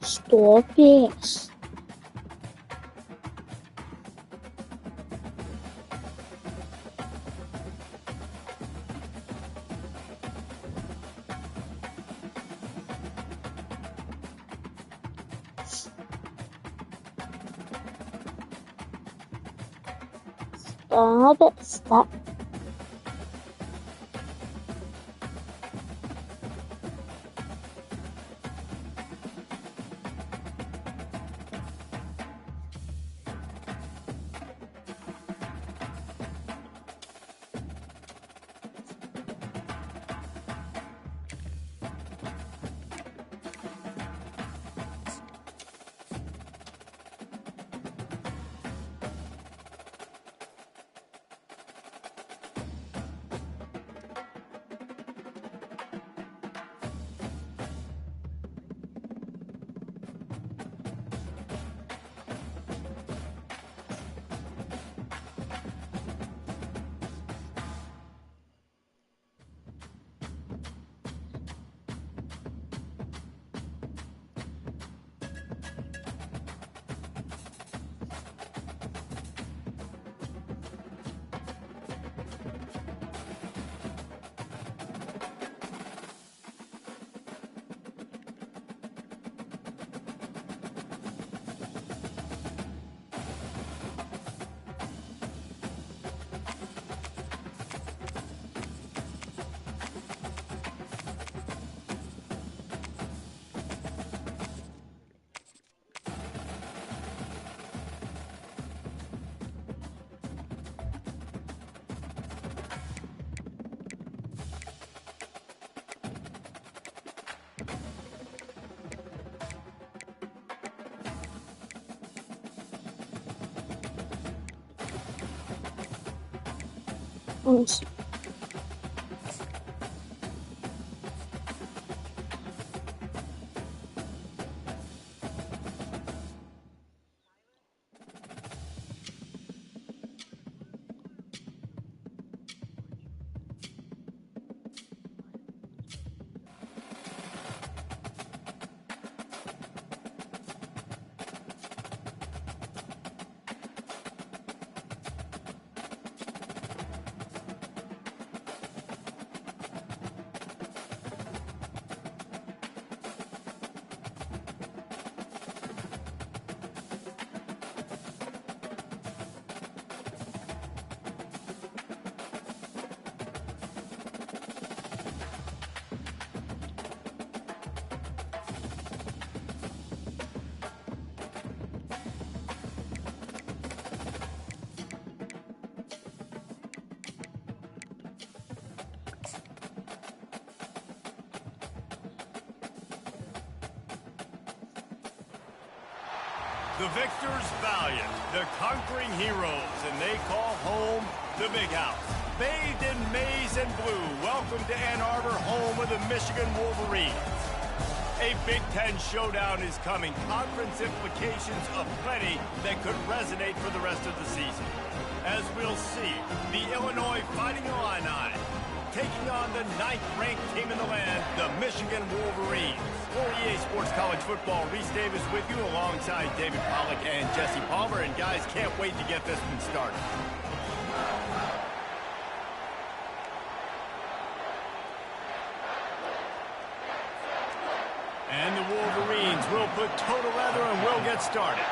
Stop it. Stop it. Stop. The victors valiant, the conquering heroes, and they call home the Big House. Bathed in maize and blue, welcome to Ann Arbor, home of the Michigan Wolverines. A Big Ten showdown is coming, conference implications aplenty that could resonate for the rest of the season. As we'll see, the Illinois Fighting Illini taking on the 9th-ranked team in the land, the Michigan Wolverines. For EA Sports College Football, Reese Davis with you alongside David Pollack and Jesse Palmer. And guys, can't wait to get this one started. And the Wolverines will put total leather and we'll get started.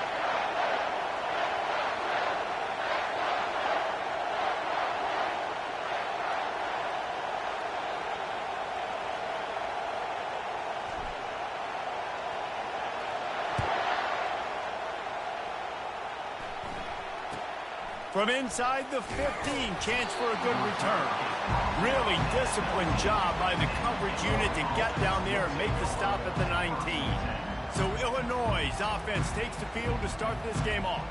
From inside the 15, chance for a good return. Really disciplined job by the coverage unit to get down there and make the stop at the 19. So Illinois' offense takes the field to start this game off.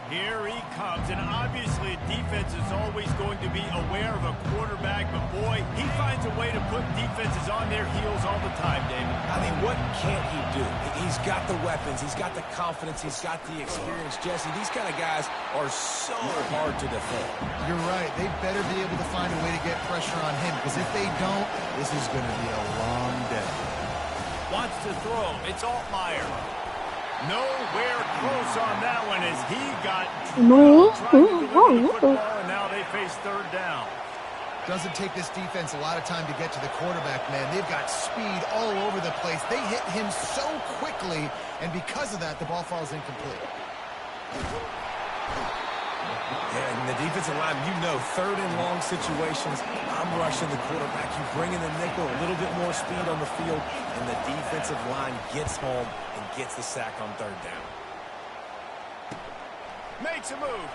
Here he comes, and obviously defense is always going to be aware of a quarterback, but boy, he finds a way to put defenses on their heels all the time, David. I mean, what can't he do? He's got the weapons, he's got the confidence, he's got the experience. Jesse, these kind of guys are so hard to defend. You're right. They better be able to find a way to get pressure on him, because if they don't, this is going to be a long day. Wants to to throw. It's Altmaier. Nowhere close on that one as he got trying to deliver the football, and now they face third down. Doesn't take this defense a lot of time to get to the quarterback, man. They've got speed all over the place. They hit him so quickly, and because of that, the ball falls incomplete. Yeah, and the defensive line, you know, third and long situations, I'm rushing the quarterback. You bring in the nickel, a little bit more speed on the field, and the defensive line gets home and gets the sack on third down. Makes a move.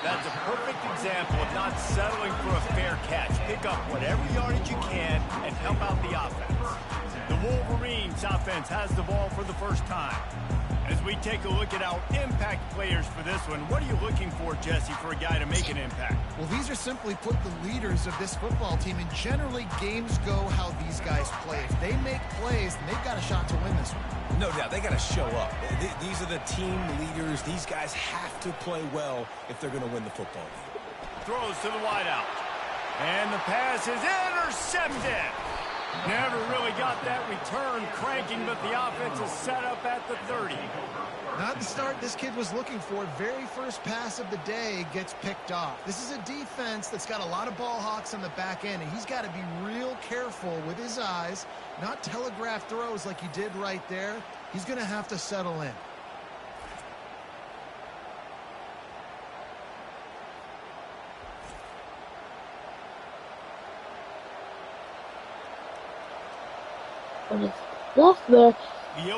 That's a perfect example of not settling for a fair catch. Pick up whatever yardage you can and help out the offense. The Wolverines offense has the ball for the first time. As we take a look at our impact players for this one, what are you looking for, Jesse, for a guy to make an impact? Well, these are simply put the leaders of this football team, and generally games go how these guys play. If they make plays, then they've got a shot to win this one. No doubt, they got to show up. These are the team leaders. These guys have to play well if they're going to win the football game. Throws to the wideout. And the pass is intercepted. Never really got that return cranking, but the offense is set up at the 30. Not the start this kid was looking for. Very first pass of the day gets picked off. This is a defense that's got a lot of ball hawks on the back end, and he's got to be real careful with his eyes, not telegraph throws like he did right there. He's going to have to settle in. Left there,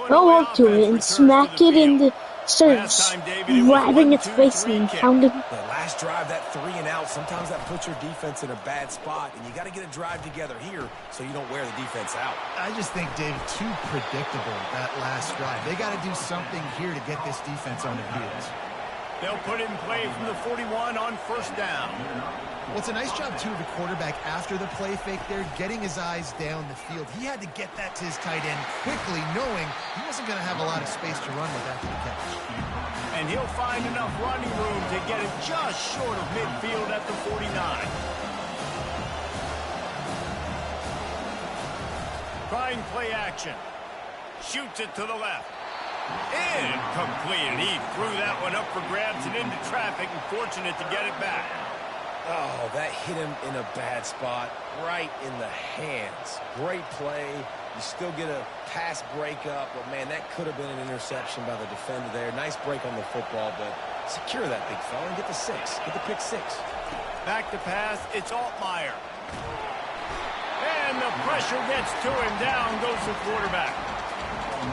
go up to it and smack it in the starts grabbing its face and pounding. The last drive, that 3 and out, sometimes that puts your defense in a bad spot, and you got to get a drive together here so you don't wear the defense out. I just think, David, too predictable that last drive. They got to do something here to get this defense on their heels. They'll put it in play from the 41 on first down. Well, it's a nice job, too, of the quarterback after the play fake there, getting his eyes down the field. He had to get that to his tight end quickly, knowing he wasn't going to have a lot of space to run with after the catch. And he'll find enough running room to get it just short of midfield at the 49. Trying play action. Shoots it to the left. Incomplete, and he threw that one up for grabs and into traffic, and fortunate to get it back. Oh, that hit him in a bad spot, right in the hands. Great play. You still get a pass breakup, but, man, that could have been an interception by the defender there. Nice break on the football, but secure that big fella and get the 6. Get the pick 6. Back to pass. It's Altmaier. And the pressure gets to him. Down goes the quarterback.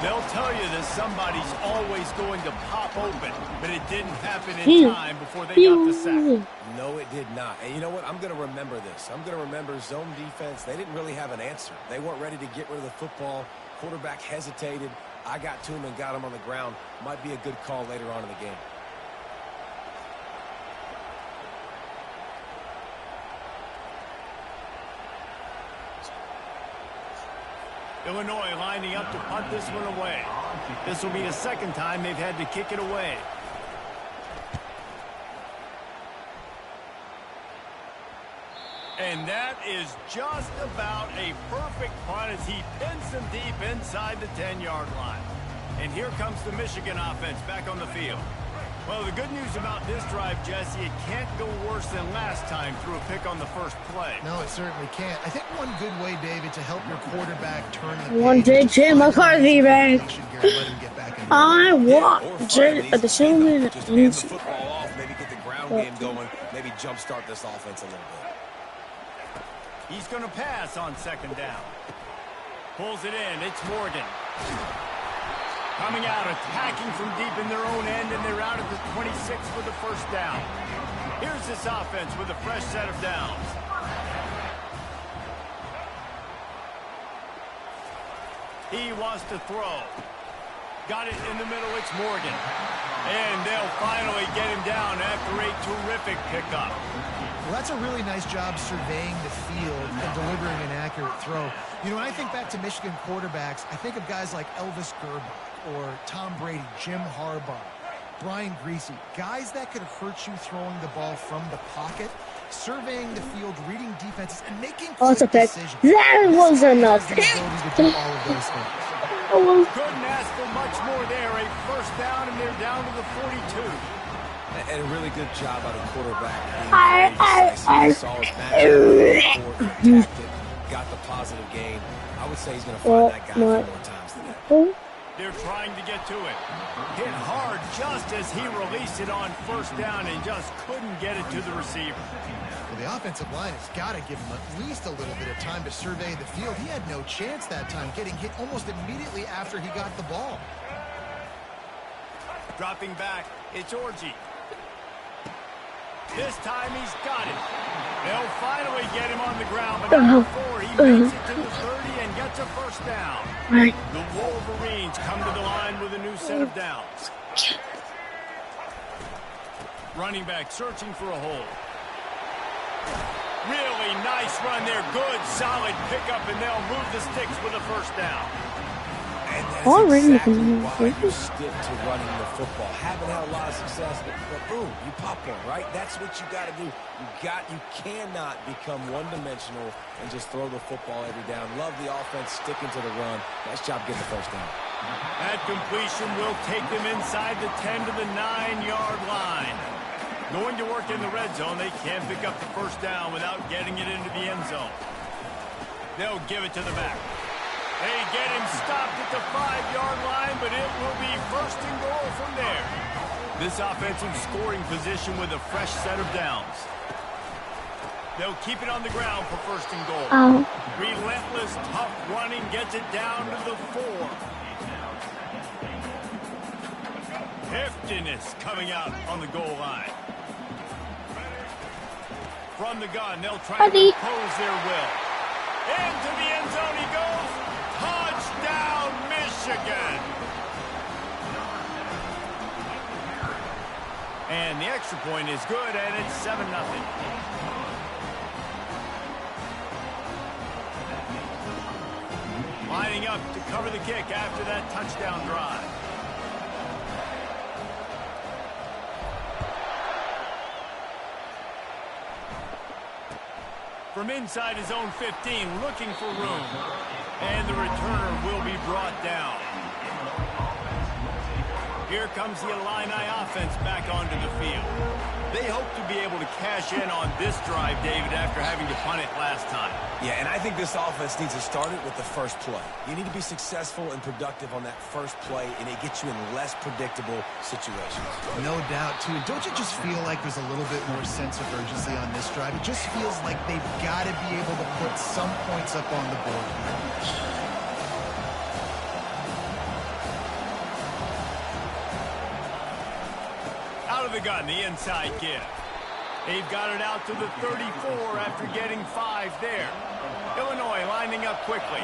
They'll tell you that somebody's always going to pop open, but it didn't happen in time before they got the sack. No, it did not. And you know what? I'm going to remember this. I'm going to remember zone defense. They didn't really have an answer. They weren't ready to get rid of the football. Quarterback hesitated. I got to him and got him on the ground. Might be a good call later on in the game. Illinois lining up to punt this one away. This will be the second time they've had to kick it away. And that is just about a perfect punt as he pins them deep inside the 10-yard line. And here comes the Michigan offense back on the field. Well, the good news about this drive, Jesse, it can't go worse than last time through a pick on the first play. No, it certainly can't. I think one good way, David, to help your quarterback turn the One day, Jim McCarthy back. I want Just at the same minute. hand the football off, maybe get the ground game going, maybe jumpstart this offense a little bit. He's going to pass on second down. Pulls it in. It's Morgan. Coming out, attacking from deep in their own end, and they're out at the 26 for the first down. Here's this offense with a fresh set of downs. He wants to throw. Got it in the middle. It's Morgan. And they'll finally get him down after a terrific pickup. Well, that's a really nice job surveying the field and delivering an accurate throw. You know, when I think back to Michigan quarterbacks, I think of guys like Elvis Gerbach or Tom Brady, Jim Harbaugh, Brian Griese, guys that could hurt you throwing the ball from the pocket. Surveying the field, reading defense. defenses and making Oh, it's a quick pick. decisions. That was enough. The ability to do all of those things. Couldn't ask for much more there. A first down, and they're down to the 42. And a really good job out of quarterback. Solid matchup, got the positive gain. I would say he's going to find that guy a few more times today. They're trying to get to it. Hit hard just as he released it on first down and just couldn't get it to the receiver. Well, the offensive line has got to give him at least a little bit of time to survey the field. He had no chance that time, getting hit almost immediately after he got the ball. Dropping back, it's Orji. This time he's got it. They'll finally get him on the ground, but number 4, he makes it to the 30 and gets a first down. The Wolverines come to the line with a new set of downs. Running back searching for a hole. Really nice run there. Good, solid pickup, and they'll move the sticks with a first down. And that's exactly why you stick to running the football. Haven't had a lot of success, but boom, you pop one, right? That's what you got to do. You cannot become one-dimensional and just throw the football every down. Love the offense sticking to the run. Nice job getting the first down. That completion will take them inside the 10 to the 9-yard line. Going to work in the red zone. They can't pick up the first down without getting it into the end zone. They'll give it to the back. They get him stopped at the 5-yard line, but it will be first and goal from there. This offensive scoring position with a fresh set of downs. They'll keep it on the ground for first and goal. Relentless, tough running gets it down to the 4. Heftiness coming out on the goal line. From the gun, they'll try to impose their will. Into the end zone he goes. Touchdown, Michigan! And the extra point is good, and it's 7-0. Lining up to cover the kick after that touchdown drive. From inside his own 15, looking for room. And the returner will be brought down. Here comes the Illini offense back onto the field. They hope to be able to cash in on this drive, David, after having to punt it last time. Yeah, and I think this offense needs to start it with the first play. You need to be successful and productive on that first play, and it gets you in less predictable situations. No doubt, too. Don't you just feel like there's a little bit more sense of urgency on this drive? It just feels like they've got to be able to put some points up on the board. Out of the gun, the inside give. They've got it out to the 34 after getting 5 there. Illinois lining up quickly.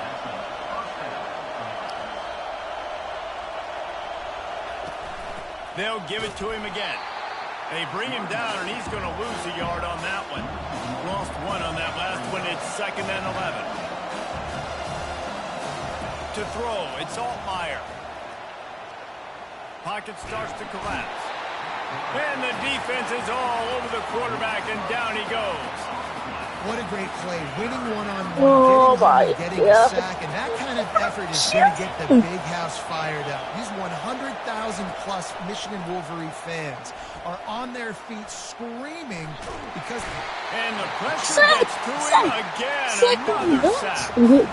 They'll give it to him again. They bring him down, and he's going to lose a yard on that one. Lost 1 on that last one. It's 2nd and 11. To throw, it's Altmaier. Pocket starts to collapse. And the defense is all over the quarterback, and down he goes. What a great play. Winning one-on-one, getting a sack, and that kind of effort is going to get the big house fired up. These 100,000-plus Michigan Wolverine fans are on their feet screaming because... And the pressure gets to him again. Another sack. Well,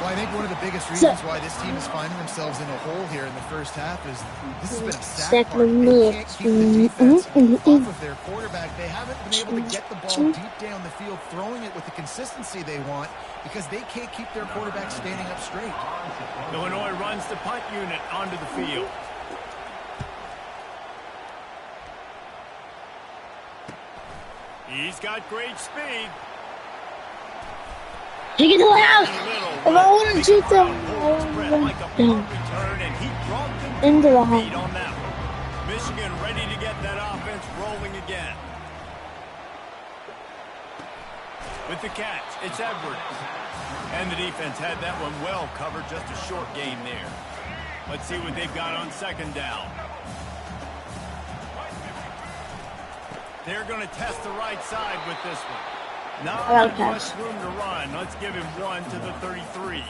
I think one of the biggest reasons why this team is finding themselves in a hole here in the first half is this has been a sack part. They can't keep the defense off of their quarterback. They haven't been able to get the ball deep down the field, throwing it with the consistency they want because they can't keep their quarterback standing up straight. Illinois runs the punt unit onto the field. He's got great speed. Take it to the house. If I want to shoot them, into the house. On that one. Michigan ready to get that offense rolling again. With the catch, it's Edwards. And the defense had that one well covered, just a short gain there. Let's see what they've got on 2nd down. They're going to test the right side with this one. Not much room to run. Let's give him one to the 33.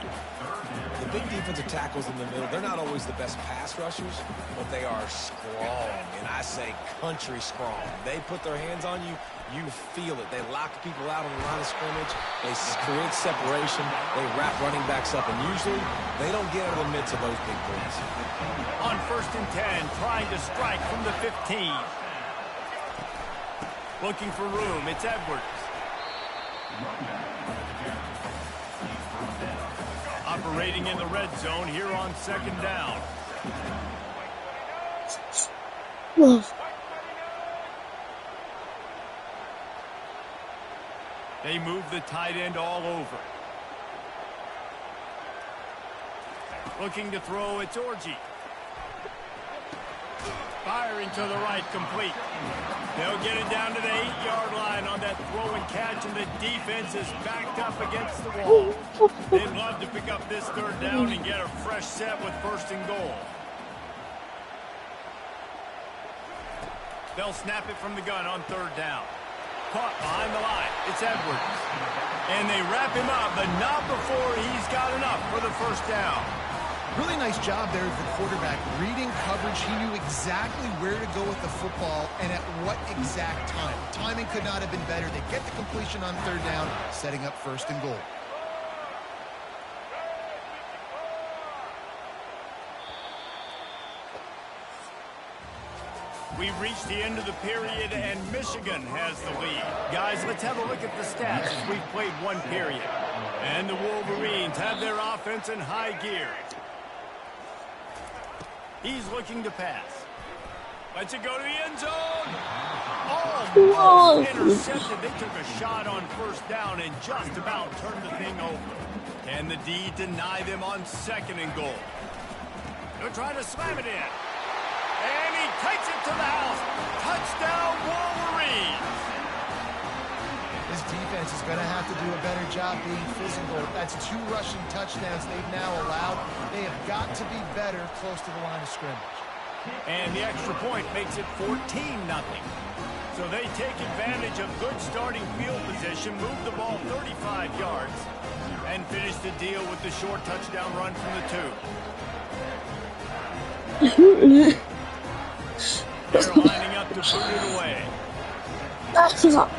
The big defensive tackles in the middle, they're not always the best pass rushers, but they are strong, and I say country strong. They put their hands on you, you feel it. They lock people out on the line of scrimmage. They create separation. They wrap running backs up, and usually they don't get out of the midst of those big boys. On 1st and 10, trying to strike from the 15. Looking for room, it's Edwards. Operating in the red zone here on 2nd down. They move the tight end all over. Looking to throw, it's Orji. Firing to the right, complete. They'll get it down to the 8-yard line on that throw and catch, and the defense is backed up against the wall. They'd love to pick up this 3rd down and get a fresh set with 1st and goal. They'll snap it from the gun on 3rd down. Caught behind the line. It's Edwards. And they wrap him up, but not before he's got enough for the 1st down. Really nice job there of the quarterback. Reading coverage, he knew exactly where to go with the football and at what exact time. Timing could not have been better. They get the completion on 3rd down, setting up 1st and goal. We've reached the end of the period, and Michigan has the lead. Guys, let's have a look at the stats as we've played 1 period. And the Wolverines have their offense in high gear. He's looking to pass. Lets it go to the end zone. Oh, intercepted. They took a shot on 1st down and just about turned the thing over. Can the D deny them on 2nd and goal? They're trying to slam it in. And he takes it to the house. Touchdown, Wolverines. This defense is going to have to do a better job being physical. That's 2 rushing touchdowns they've now allowed. They have got to be better close to the line of scrimmage. And the extra point makes it 14-0. So they take advantage of good starting field position, move the ball 35 yards, and finish the deal with the short touchdown run from the 2. They're lining up to put it away. That's enough.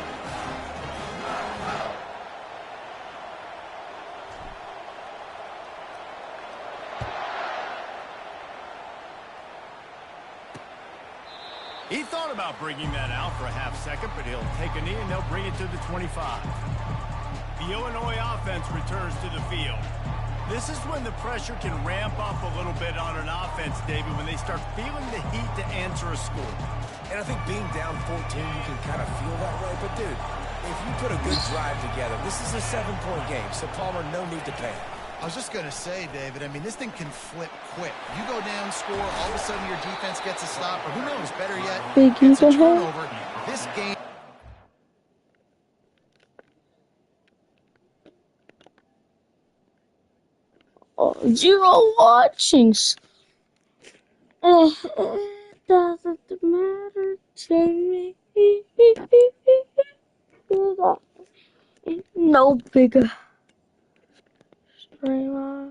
He thought about bringing that out for a half second, but he'll take a knee and they'll bring it to the 25. The Illinois offense returns to the field. This is when the pressure can ramp up a little bit on an offense, David, when they start feeling the heat to answer a score. And I think being down 14, you can kind of feel that way. But, dude, if you put a good drive together, this is a 7-point game. So, Palmer, no need to panic. I was just going to say, David, I mean, this thing can flip quick. You go down, score, all of a sudden your defense gets a stop, or who knows, better yet, gets a turnover. This game... Zero watchings. It doesn't matter to me. No bigger. Streamer.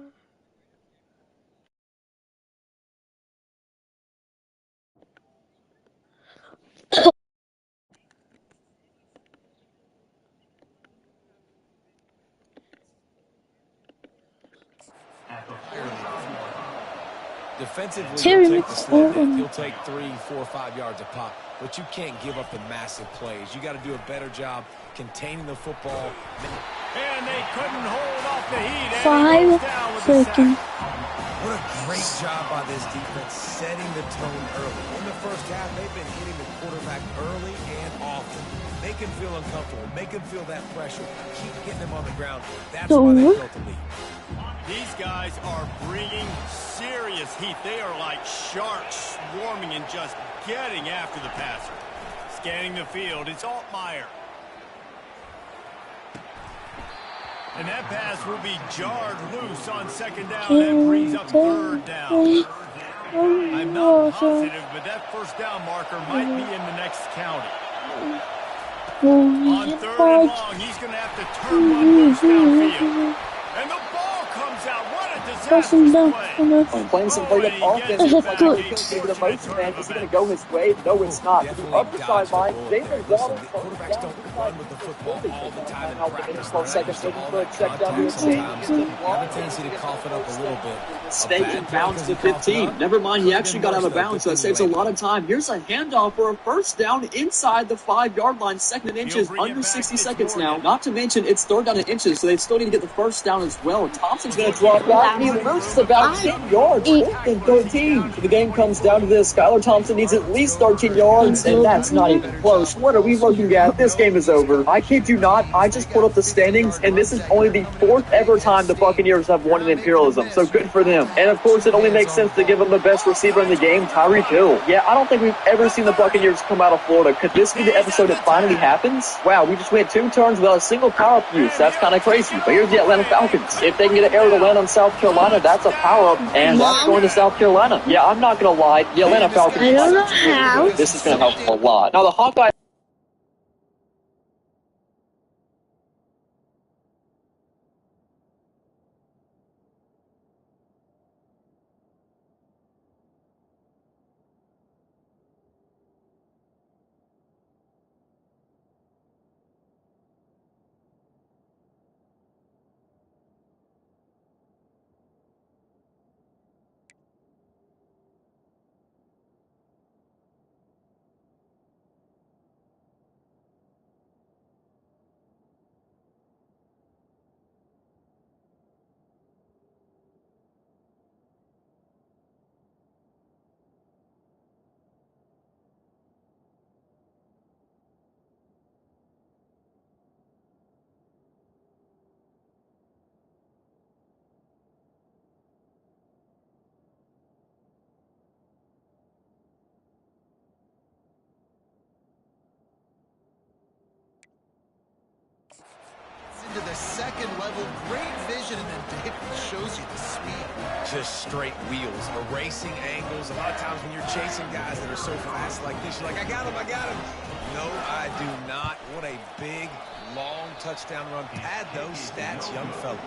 Defensively, you'll take the slip. You'll take 3, 4, 5 yards a pop, but you can't give up the massive plays. You got to do a better job containing the football. And they couldn't hold off the heat. 5 seconds. What a great job by this defense setting the tone early. In the first half, they've been hitting the quarterback early and often. Make him feel uncomfortable. Make him feel that pressure. Keep getting him on the ground. That's why they built the lead. These guys are bringing serious heat. They are like sharks swarming and just getting after the passer. Scanning the field, it's Altmaier. And that pass will be jarred loose on 2nd down. That brings up 3rd down. I'm not positive, but that 1st down marker might be in the next county. On third and long, he's going to have to turn one first downfield. And the ball comes out. What a disastrous play. Playing some played up offense. Looks like he's going to get the most, man. Is he going to go his way? No, it's not. To the other sideline, David Waddle. Quarterbacks don't run with the football all the time in practice. 12 seconds looking for a check down to Ncaa. Have a tendency to cough it up a little bit. Stay in bounds to 15. Never mind, he actually got out of bounds, so that saves a lot of time. Here's a handoff for a first down inside the 5-yard line. Second and inches, under 60 seconds now. Not to mention, it's third down in inches, so they still need to get the first down as well. Thompson's going to drop back, and he loses about 10 yards. Fourth and 13. The game comes down to this. Skylar Thompson needs at least 13 yards, and that's not even close. What are we looking at? This game is over. I kid you not, I just pulled up the standings, and this is only the 4th ever time the Buccaneers have won in Imperialism, so good for them. And of course, it only makes sense to give them the best receiver in the game, Tyreek Hill. Yeah, I don't think we've ever seen the Buccaneers come out of Florida. Could this be the episode that finally happens? Wow, we just went 2 turns without a single power-up use. That's kind of crazy. But here's the Atlanta Falcons. If they can get an air to land on South Carolina, that's a power-up, and that's going to South Carolina. Yeah, I'm not going to lie. The Atlanta Falcons. I don't know how. This is going to help a lot. Now, the Hawkeye. Into the second level, great vision, and then David shows you the speed. Just straight wheels, erasing angles. A lot of times when you're chasing guys that are so fast like this, you're like, I got him. No, I do not. What a big, long touchdown run. Pad those stats, young fella.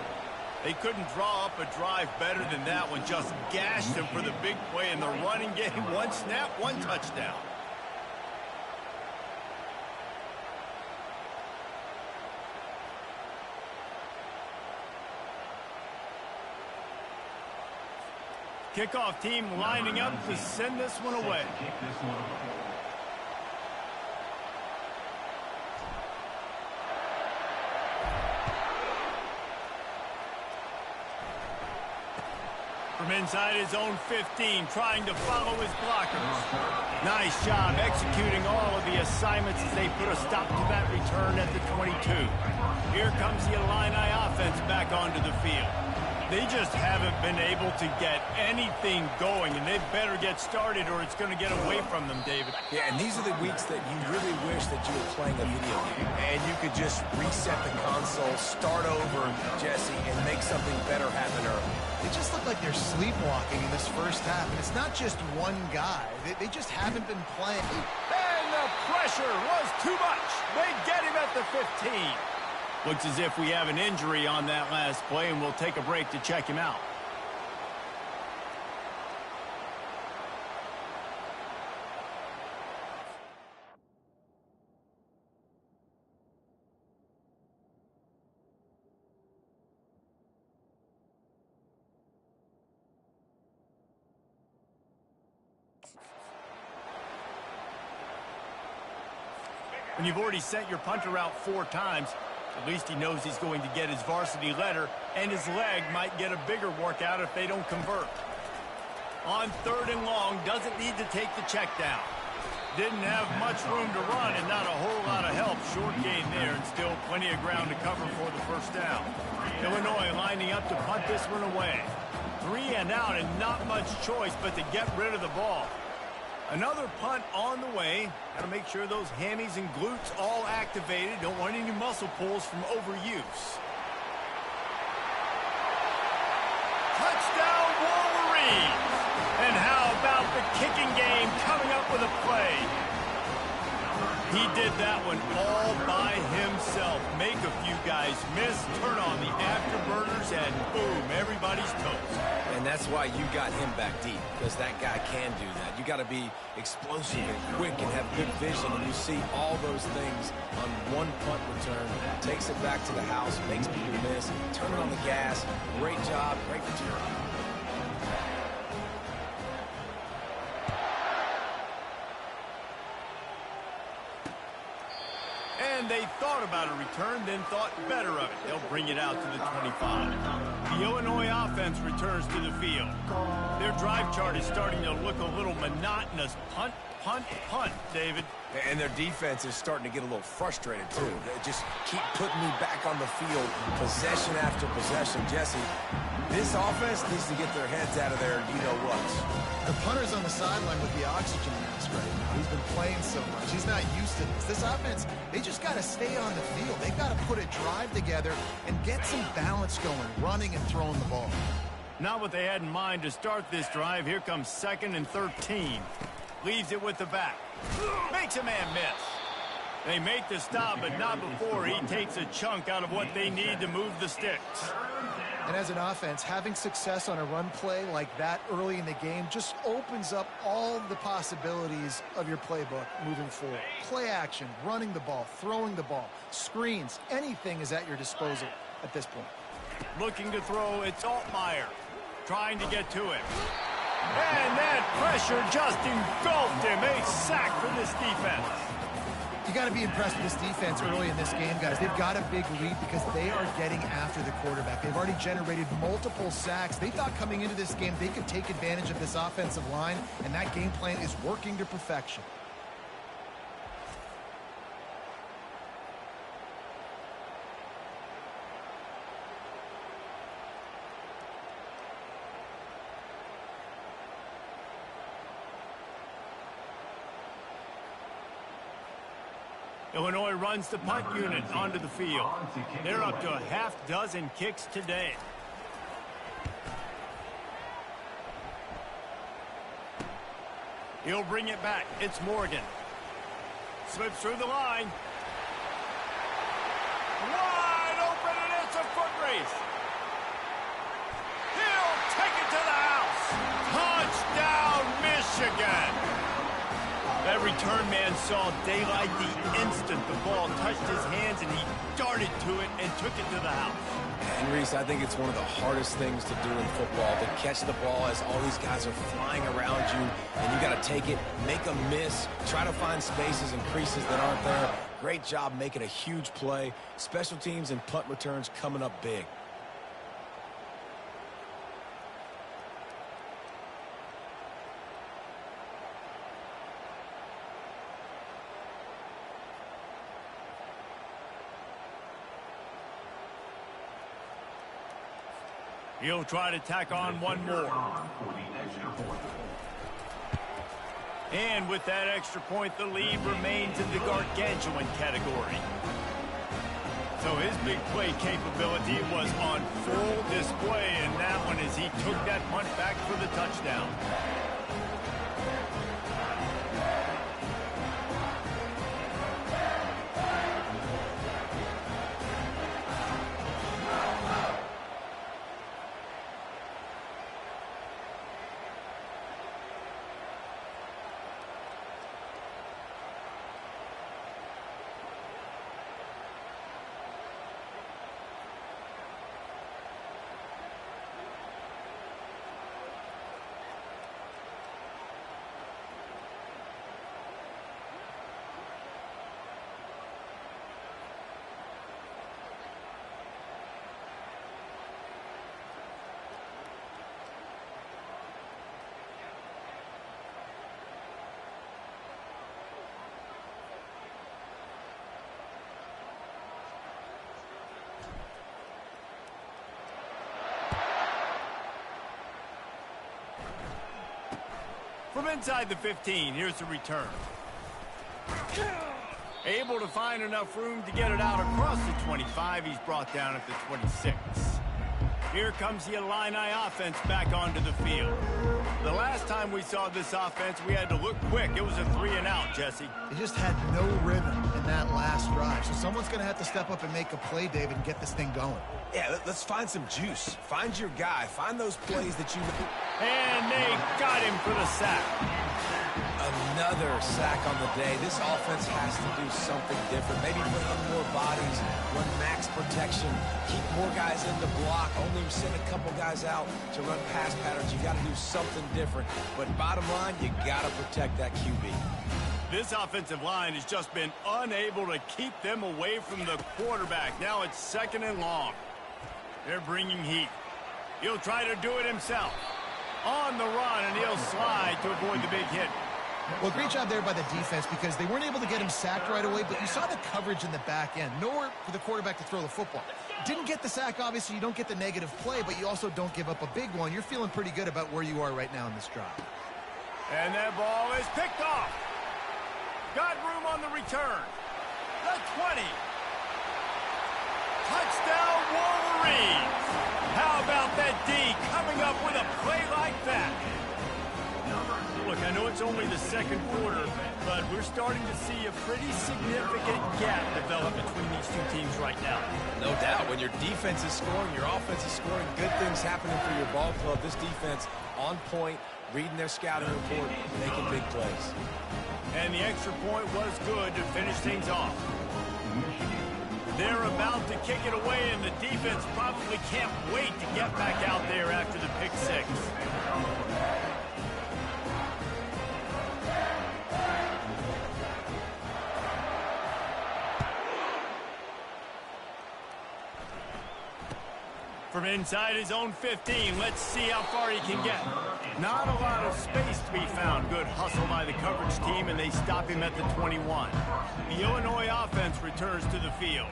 They couldn't draw up a drive better than that one. Just gashed him for the big play in the running game. 1 snap, 1 touchdown. Kickoff team lining up to send this one away. From inside his own 15, trying to follow his blockers. Nice job executing all of the assignments as they put a stop to that return at the 22. Here comes the Illini offense back onto the field. They just haven't been able to get anything going, and they better get started or it's going to get away from them, David. Yeah, and these are the weeks that you really wish that you were playing a video game. And you could just reset the console, start over, Jesse, and make something better happen early. They just look like they're sleepwalking in this first half, and it's not just one guy. They just haven't been playing. And the pressure was too much. They get him at the 15. Looks as if we have an injury on that last play, and we'll take a break to check him out. When you've already sent your punter out 4 times, at least he knows he's going to get his varsity letter, and his leg might get a bigger workout if they don't convert. On 3rd and long, doesn't need to take the check down. Didn't have much room to run and not a whole lot of help. Short gain there and still plenty of ground to cover for the first down. Illinois lining up to punt this one away. 3 and out and not much choice but to get rid of the ball. Another punt on the way. Got to make sure those hammies and glutes all activated. Don't want any muscle pulls from overuse. Touchdown Wolverines! And how about the kicking game coming up with a play? He did that one all by himself. Make a few guys miss, turn on the afterburners, and boom, everybody's toast. And that's why you got him back deep, because that guy can do that. You got to be explosive and quick and have good vision, and you see all those things on one punt return. Takes it back to the house, makes people miss, turning on the gas. Great job, great return. And they thought about a return, then thought better of it. They'll bring it out to the 25. The Illinois offense returns to the field. Their drive chart is starting to look a little monotonous. Punt, punt, punt, David. And their defense is starting to get a little frustrated, too. They just keep putting me back on the field, possession after possession. Jesse, this offense needs to get their heads out of there, you-know-what. The punter's on the sideline with the oxygen mask right now. He's been playing so much. He's not used to this. This offense, they just got to stay on the field. They've got to put a drive together and get some balance going, running and throwing the ball. Not what they had in mind to start this drive. Here comes 2nd and 13. Leaves it with the back. Makes a man miss. They make the stop, but not before he takes a chunk out of what they need to move the sticks. And as an offense, having success on a run play like that early in the game just opens up all the possibilities of your playbook moving forward. Play action, running the ball, throwing the ball, screens, anything is at your disposal at this point. Looking to throw, it's Altmaier. Trying to get to him. And that pressure just engulfed him. A sack for this defense. You got to be impressed with this defense early in this game, guys. They've got a big lead because they are getting after the quarterback. They've already generated multiple sacks. They thought coming into this game they could take advantage of this offensive line, and that game plan is working to perfection. Illinois runs the punt unit onto the field. They're up to a half dozen kicks today. He'll bring it back. It's Morgan. Slips through the line. Wide open, and it's a foot race. He'll take it to the house. Touchdown, Michigan. That return man saw daylight the instant the ball touched his hands, and he darted to it and took it to the house. And Reese, I think it's one of the hardest things to do in football, to catch the ball as all these guys are flying around you, and you got to take it, make a miss, try to find spaces and creases that aren't there. Great job making a huge play. Special teams and punt returns coming up big. He'll try to tack on one more. And with that extra point, the lead remains in the gargantuan category. So his big play capability was on full display in that one as he took that punt back for the touchdown. From inside the 15, here's the return. Able to find enough room to get it out across the 25. He's brought down at the 26. Here comes the Illini offense back onto the field. The last time we saw this offense, we had to look quick. It was a 3-and-out, Jesse. They just had no rhythm in that last drive. So someone's going to have to step up and make a play, David, and get this thing going. Yeah, let's find some juice. Find your guy. Find those plays that you know. And they got him for the sack. Another sack on the day. This offense has to do something different. Maybe put in more bodies, run max protection, keep more guys in the block, only send a couple guys out to run pass patterns. You got to do something different. But bottom line, you got to protect that QB. This offensive line has just been unable to keep them away from the quarterback. Now it's 2nd and long. They're bringing heat. He'll try to do it himself. On the run, and he'll slide to avoid the big hit. Well, great job there by the defense because they weren't able to get him sacked right away, but you saw the coverage in the back end. Nowhere for the quarterback to throw the football. Didn't get the sack, obviously. You don't get the negative play, but you also don't give up a big one. You're feeling pretty good about where you are right now in this drive. And that ball is picked off. Got room on the return. The 20. Touchdown, Wolverines. How about that D coming up with a play like that? Look, I know it's only the 2nd quarter, but we're starting to see a pretty significant gap develop between these two teams right now. No doubt. When your defense is scoring, your offense is scoring, good things happening for your ball club. This defense on point, reading their scouting report, making big plays. And the extra point was good to finish things off. They're about to kick it away, and the defense probably can't wait to get back out there after the pick 6. From inside his own 15, let's see how far he can get. Not a lot of space to be found. Good hustle by the coverage team, and they stop him at the 21. The Illinois offense returns to the field.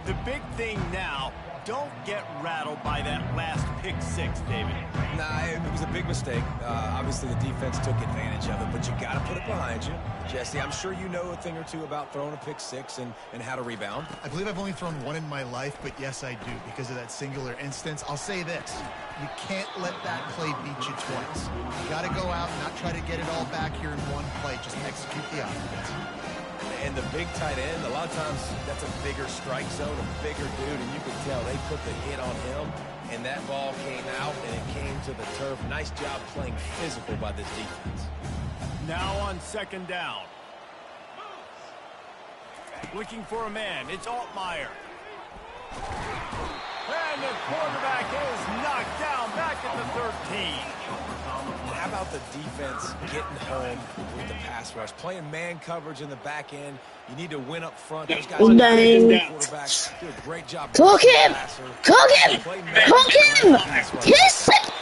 The big thing now, don't get rattled by that last pick 6, David. Nah, it was a big mistake. Obviously, the defense took advantage of it, but you got to put it behind you. Jesse, I'm sure you know a thing or two about throwing a pick 6 and how to rebound. I believe I've only thrown one in my life, but yes, I do because of that singular instance. I'll say this. You can't let that play beat you twice. You got to go out and not try to get it all back here in one play. Just execute the offense. And the big tight end, a lot of times that's a bigger strike zone, a bigger dude, and you can tell they put the hit on him, and that ball came out, and it came to the turf. Nice job playing physical by this defense. Now on 2nd down. Looking for a man. It's Altmaier. And the quarterback is knocked down back at the 13. How about the defense getting home with the pass rush? Playing man coverage in the back end. You need to win up front. Those guys quarterbacks do a great job. Cook him! Cook him! Cook him! Kiss it!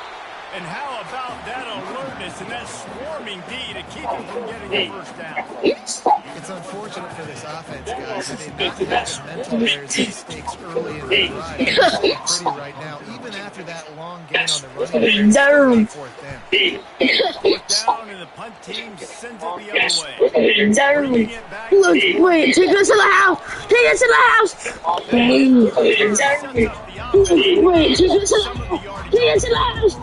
And how about that alertness and that swarming D to keep him from getting the 1st down? It's unfortunate for this offense, guys, that they not have the mental errors and mistakes early in the drive. It's pretty right now, even after that long gain on the running back. 4th down. 4th down, and the punt team sends it the other way. Bringing it back. Look, wait, take us to the house! Take us to the house! Wait, take us to the house! Take us to the house!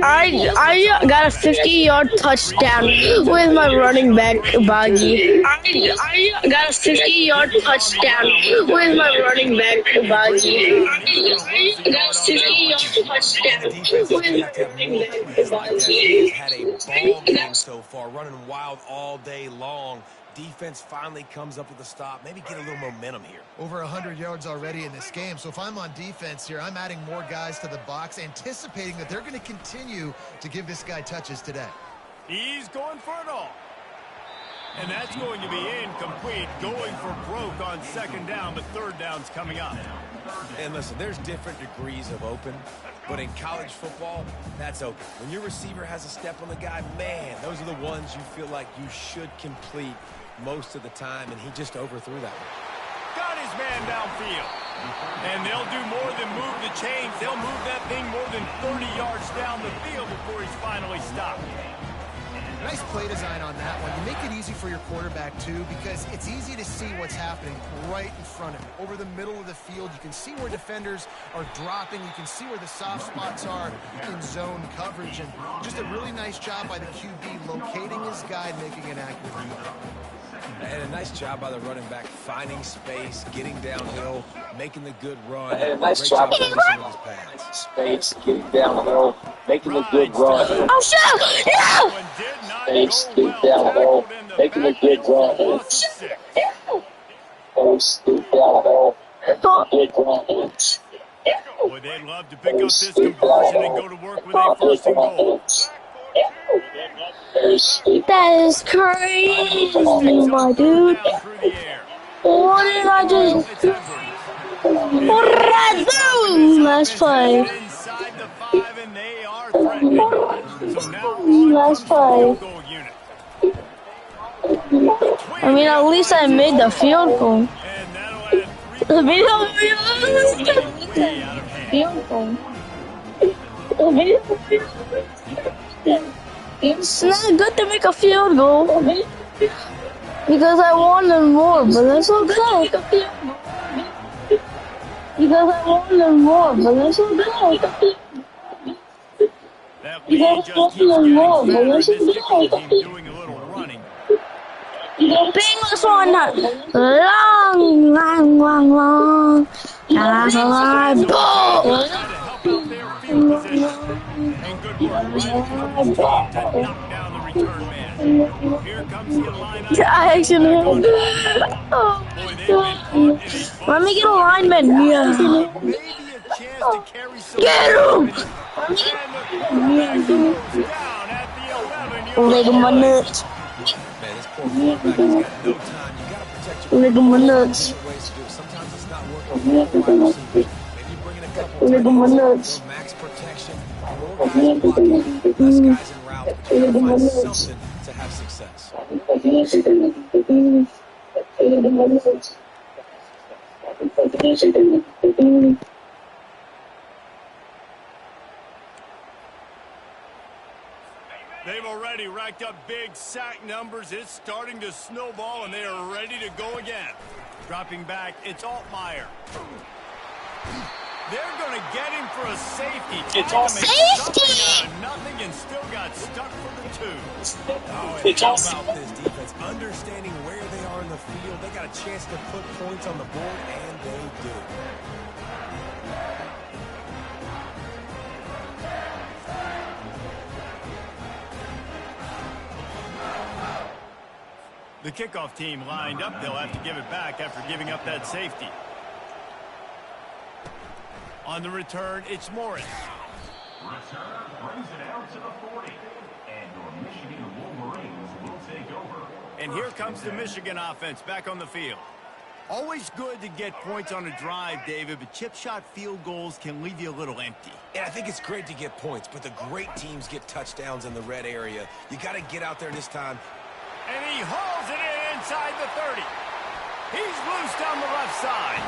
I got a 50-yard touchdown with my running back, Boggy. I got a 50-yard touchdown with my running back, Boggy. I got a 50-yard touchdown with my running back, Boggy. Had a ball game so far, running wild all day long. Defense finally comes up with a stop. Maybe get a little momentum here. Over 100 yards already in this game. So if I'm on defense here, I'm adding more guys to the box, anticipating that they're going to continue to give this guy touches today. He's going for it all. And that's going to be incomplete. Going for broke on 2nd down, but 3rd down's coming up. And listen, there's different degrees of open, but in college football, that's open. When your receiver has a step on the guy, man, those are the ones you feel like you should complete most of the time, and he just overthrew that one. Got his man downfield. And they'll do more than move the chains. They'll move that thing more than 30 yards down the field before he's finally stopped. Nice play design on that one. You make it easy for your quarterback, too, because it's easy to see what's happening right in front of you. Over the middle of the field, you can see where defenders are dropping. You can see where the soft spots are in zone coverage. And just a really nice job by the QB locating his guy and making an accurate read. And a nice job by the running back, finding space, getting downhill, making the good run. And a nice Great job finishing with his pads. Space, getting downhill, making a good run. Oh, shit! Yeah! Space, getting downhill, making a good run. Space, getting downhill, making a good run. Boy, they'd love to pick up this conversion and go to work with a first and goal. That is crazy, my dude. What did I just do? What did I do? Last play. Inside the 5, and they are threatening. So now Last play. I mean, at least I made the field goal. And that'll add 3 I made the field goal. It's not good to make a field goal because I wanted more, but that's okay. Because I wanted more, but that's okay. That lead just keeps getting fatter. This kickoff team doing a little running. Painless one, long. Ball. And good work right from his team to knock down the return man. Here comes the line. I actually oh my God. Let me get a lineman. Yeah. Maybe a chance to carry some. Get him! Down at the 11. Leg my nuts. Man, this poor quarterback has got no time. You got to protect your Leg my nuts. Sometimes it's not working for wide receivers. Maybe you bring in a couple Leg my nuts. max protection, more guys blocking, less guys in route, but you got to find something to have success. They've already racked up big sack numbers. It's starting to snowball, and they are ready to go again. Dropping back, it's Altmaier. They're going to get him for a safety. It's all safety. Nothing, and still got stuck for the 2. Oh, and how about this defense? Understanding where they are in the field, they got a chance to put points on the board, and they do. The kickoff team lined up. They'll have to give it back after giving up that safety. On the return, it's Morris. Return brings it out to the 40. And your Michigan Wolverines will take over. And here comes the Michigan offense back on the field. Always good to get points on a drive, David, but chip shot field goals can leave you a little empty. And I think it's great to get points, but the great teams get touchdowns in the red area. You got to get out there this time. And he hauls it in inside the 30. He's loose down the left side.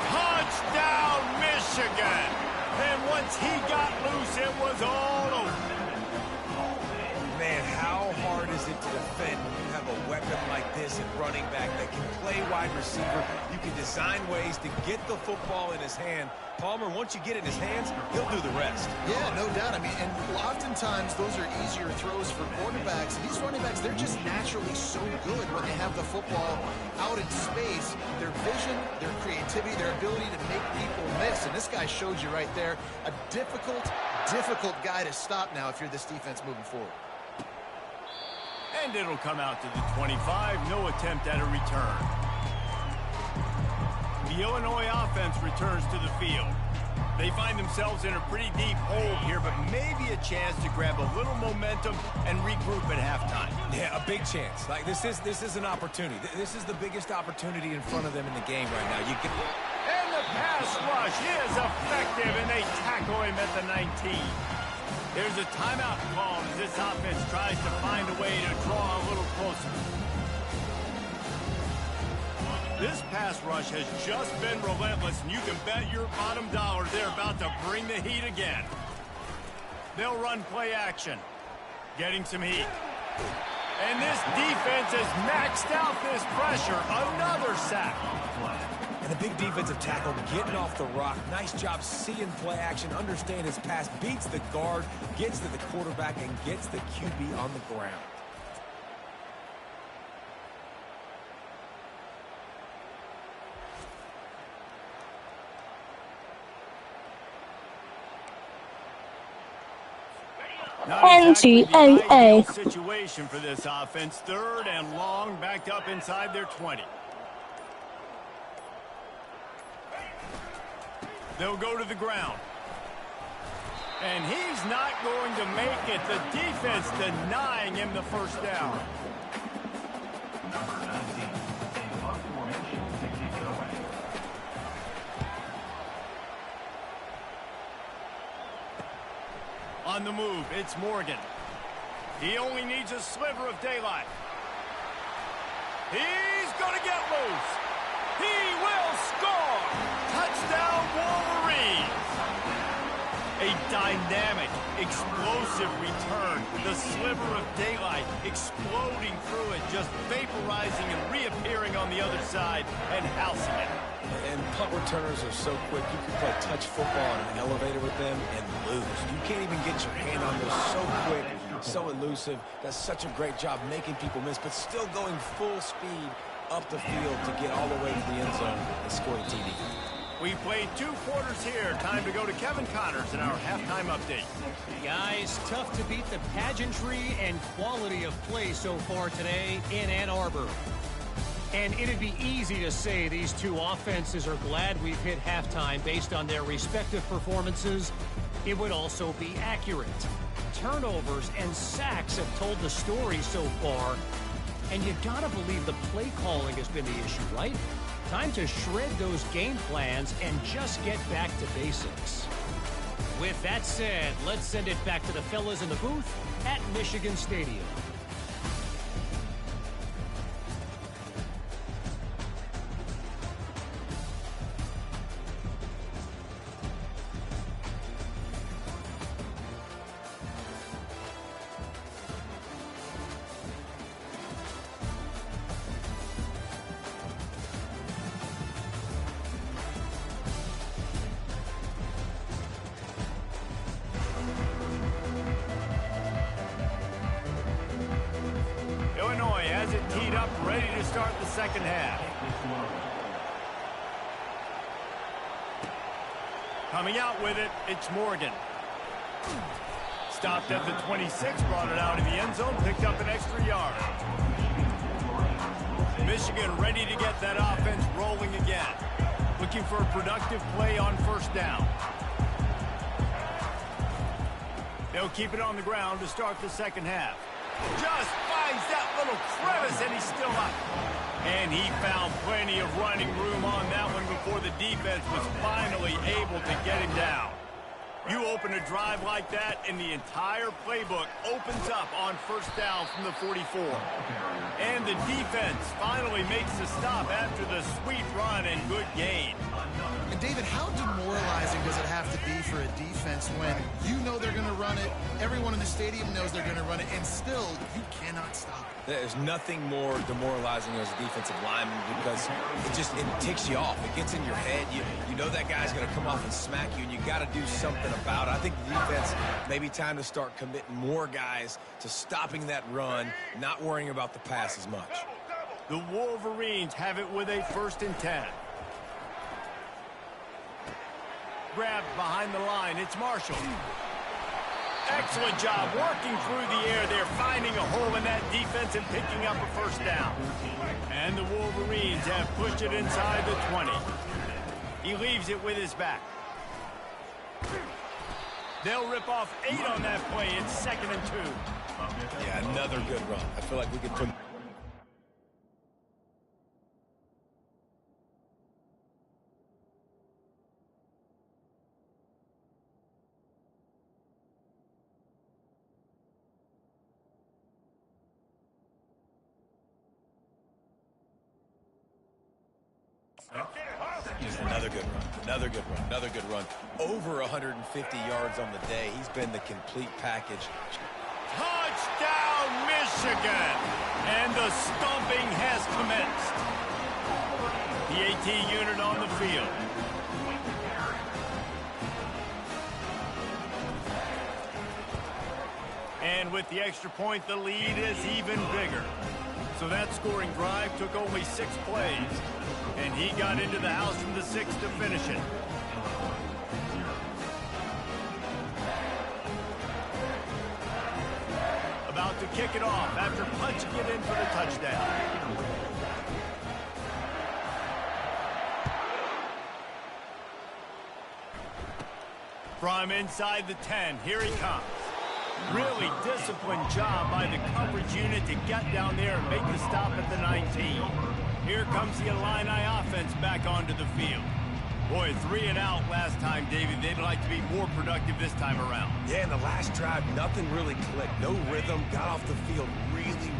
Touchdown, Michigan. And once he got loose, it was all over. Man, how hard is it to defend when you have a weapon like this at running back that can play wide receiver? You can design ways to get the football in his hand. Palmer, once you get it in his hands, he'll do the rest. Yeah, no doubt. I mean, and oftentimes those are easier throws for quarterbacks. These running backs, they're just naturally so good when they have the football out in space. Their vision, their creativity, their ability to make people miss. And this guy showed you right there, a difficult guy to stop now if you're this defense moving forward. And it'll come out to the 25. No attempt at a return. The Illinois offense returns to the field. They find themselves in a pretty deep hole here, but maybe a chance to grab a little momentum and regroup at halftime. Yeah, a big chance. Like this is an opportunity. This is the biggest opportunity in front of them in the game right now. You can. And the pass rush is effective, and they tackle him at the 19. There's a timeout called as this offense tries to find a way to draw a little closer. This pass rush has just been relentless, and you can bet your bottom dollar they're about to bring the heat again. They'll run play action. Getting some heat. And this defense has maxed out this pressure. Another sack. And a big defensive tackle getting off the rock. Nice job seeing play action, understand his pass, beats the guard, gets to the quarterback, and gets the QB on the ground. Ncaa. Situation for this offense. 3rd and long, backed up inside their 20. They'll go to the ground. And he's not going to make it. The defense denying him the first down. Number 19, a punt formation to kick it away. On the move, it's Morgan. He only needs a sliver of daylight. He's going to get loose. He will score. Touchdown, Wolverines. A dynamic, explosive return. The sliver of daylight exploding through it, just vaporizing and reappearing on the other side and housing it. And punt returners are so quick. You can play touch football on an elevator with them and lose. You can't even get your hand on those. So quick, so elusive. Does such a great job making people miss, but still going full speed up the field to get all the way to the end zone and score the TD. We played 2 quarters here. Time to go to Kevin Connors in our halftime update. Guys, tough to beat the pageantry and quality of play so far today in Ann Arbor. And it'd be easy to say these 2 offenses are glad we've hit halftime based on their respective performances. It would also be accurate. Turnovers and sacks have told the story so far. And you gotta believe the play calling has been the issue, right? Time to shred those game plans and just get back to basics. With that said, let's send it back to the fellas in the booth at Michigan Stadium. Illinois has it teed up, ready to start the second half. Coming out with it, it's Morgan. Stopped at the 26, brought it out in the end zone, picked up an extra yard. Michigan ready to get that offense rolling again. Looking for a productive play on first down. They'll keep it on the ground to start the second half. Just finds that little crevice, and he's still up. And he found plenty of running room on that one before the defense was finally able to get him down. You open a drive like that, and the entire playbook opens up on first down from the 44. And the defense finally makes the stop after the sweet run and good gain. And David, how demoralizing does it have to be for a defense when you know they're going to run it, everyone in the stadium knows they're going to run it, and still you cannot stop it? There's nothing more demoralizing as a defensive lineman because it ticks you off. It gets in your head. You know that guy's going to come off and smack you, and you got to do something about it. I think the defense maybe time to start committing more guys to stopping that run, not worrying about the pass as much. The Wolverines have it with a 1st and 10. Grabbed behind the line, it's Marshall. Excellent job working through the air there, finding a hole in that defense and picking up a first down. And the Wolverines have pushed it inside the 20. He leaves it with his back. They'll rip off 8 on that play. It's 2nd and 2. Yeah, another good run. I feel like we could put... Just another good run, another good run, another good run. Over 150 yards on the day. He's been the complete package. Touchdown, Michigan! Michigan. And the stomping has commenced. The AT unit on the field. And with the extra point, the lead is even bigger. So that scoring drive took only 6 plays. And he got into the house from the 6 to finish it. About to kick it off after punching it in for the touchdown. From inside the 10, here he comes. Really disciplined job by the coverage unit to get down there and make the stop at the 19. Here comes the Illini offense back onto the field. Boy, 3 and out last time, David. They'd like to be more productive this time around. Yeah, in the last drive, nothing really clicked. No rhythm, got off the field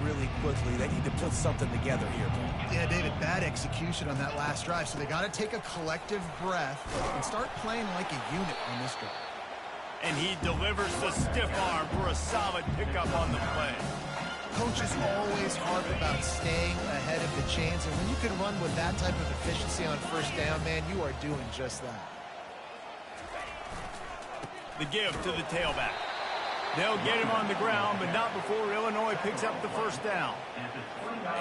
really quickly. They need to put something together here, Paul. Yeah, David, bad execution on that last drive, so they got to take a collective breath and start playing like a unit on this drive. And he delivers the stiff arm for a solid pickup on the play. Coaches always harp about staying ahead of the chains, and when you can run with that type of efficiency on first down, man, you are doing just that. The give to the tailback. They'll get him on the ground, but not before Illinois picks up the first down.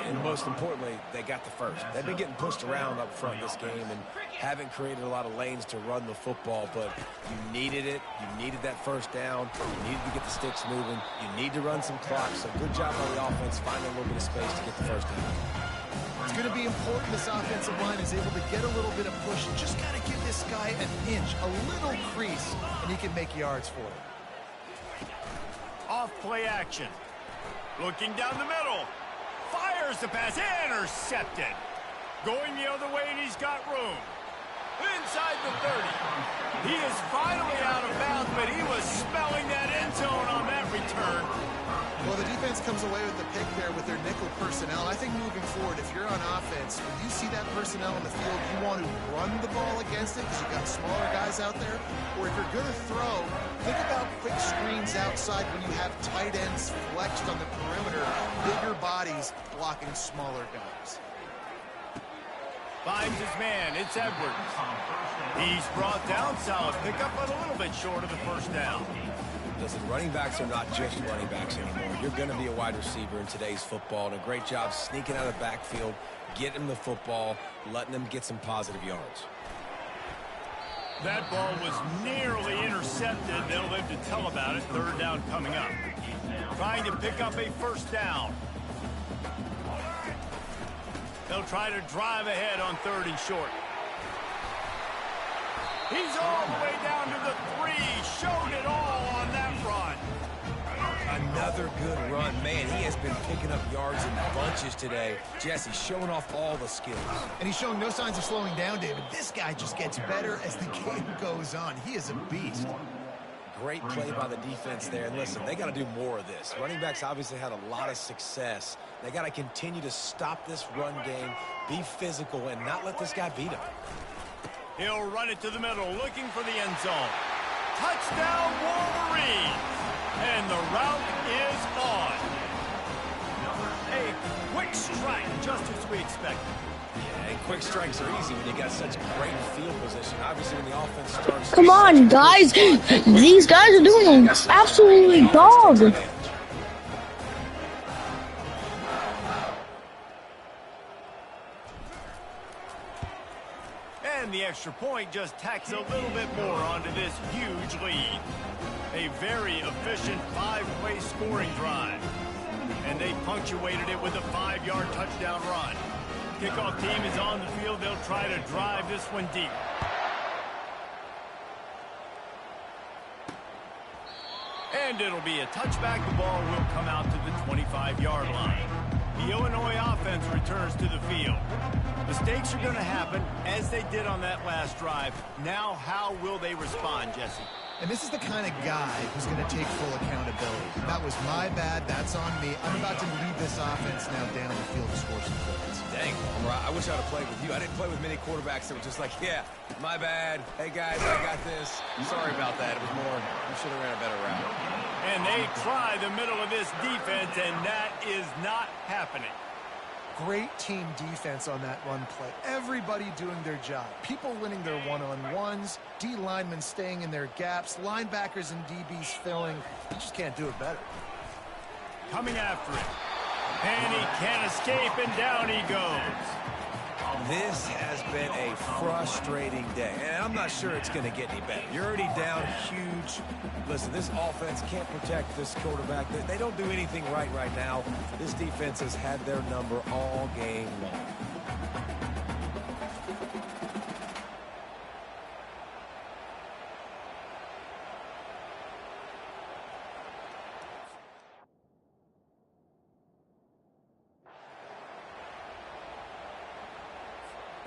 And most importantly, they got the first. They've been getting pushed around up front this game and haven't created a lot of lanes to run the football, but you needed it. You needed that first down. You needed to get the sticks moving. You need to run some clock, so good job on the offense finding a little bit of space to get the first down. It's going to be important this offensive line is able to get a little bit of push and just got to give this guy an inch, a little crease, and he can make yards for it. Off play action. Looking down the middle. Fires the pass. Intercepted. Going the other way, and he's got room. Inside the 30. He is finally out of bounds, but he was smelling that end zone on that return. Well, the defense comes away with the pick there with their nickel personnel. I think moving forward, if you're on offense, when you see that personnel in the field, you want to run the ball against it because you've got smaller guys out there. Or if you're going to throw, think about quick screens outside when you have tight ends flexed on the perimeter, bigger bodies blocking smaller guys. Finds his man. It's Edwards. He's brought down. Solid pickup, but a little bit short of the first down. Listen, running backs are not just running backs anymore. You're going to be a wide receiver in today's football, and a great job sneaking out of the backfield, getting them the football, letting them get some positive yards. That ball was nearly intercepted. They'll live to tell about it. Third down coming up. Trying to pick up a first down. They'll try to drive ahead on 3rd and short. He's all the way down to the 3. Showed it all on that run. Another good run. Man, he has been picking up yards in bunches today. Jesse showing off all the skills. And he's showing no signs of slowing down, David. This guy just gets better as the game goes on. He is a beast. Great play by the defense there. And listen, they got to do more of this. Running backs obviously had a lot of success. They got to continue to stop this run game, be physical, and not let this guy beat them. He'll run it to the middle, looking for the end zone. Touchdown, Wolverines! And the route is on. A quick strike, just as we expected. Yeah, and quick strikes are easy when you got such great field position. Obviously, when the offense starts... Come on, guys. These guys are doing absolutely dog. And the extra point just tacks a little bit more onto this huge lead. A very efficient 5-play scoring drive. And they punctuated it with a 5-yard touchdown run. Kickoff team is on the field. They'll try to drive this one deep. And it'll be a touchback. The ball will come out to the 25-yard line. The Illinois offense returns to the field. Mistakes are going to happen, as they did on that last drive. Now, how will they respond, Jesse? And this is the kind of guy who's going to take full accountability. That was my bad. That's on me. I'm about to lead this offense now down the field to score some points. Dang, I wish I would have played with you. I didn't play with many quarterbacks that were just like, yeah, my bad. Hey, guys, I got this. Sorry about that. It was more, you should have ran a better route. And they try the middle of this defense, and that is not happening. Great team defense on that run play. Everybody doing their job. People winning their one-on-ones, D linemen staying in their gaps, linebackers and DBs filling. You just can't do it better. Coming after it. And he can't escape, and down he goes. This has been a frustrating day, and I'm not sure it's going to get any better. You're already down huge. Listen, this offense can't protect this quarterback. They don't do anything right now. This defense has had their number all game long.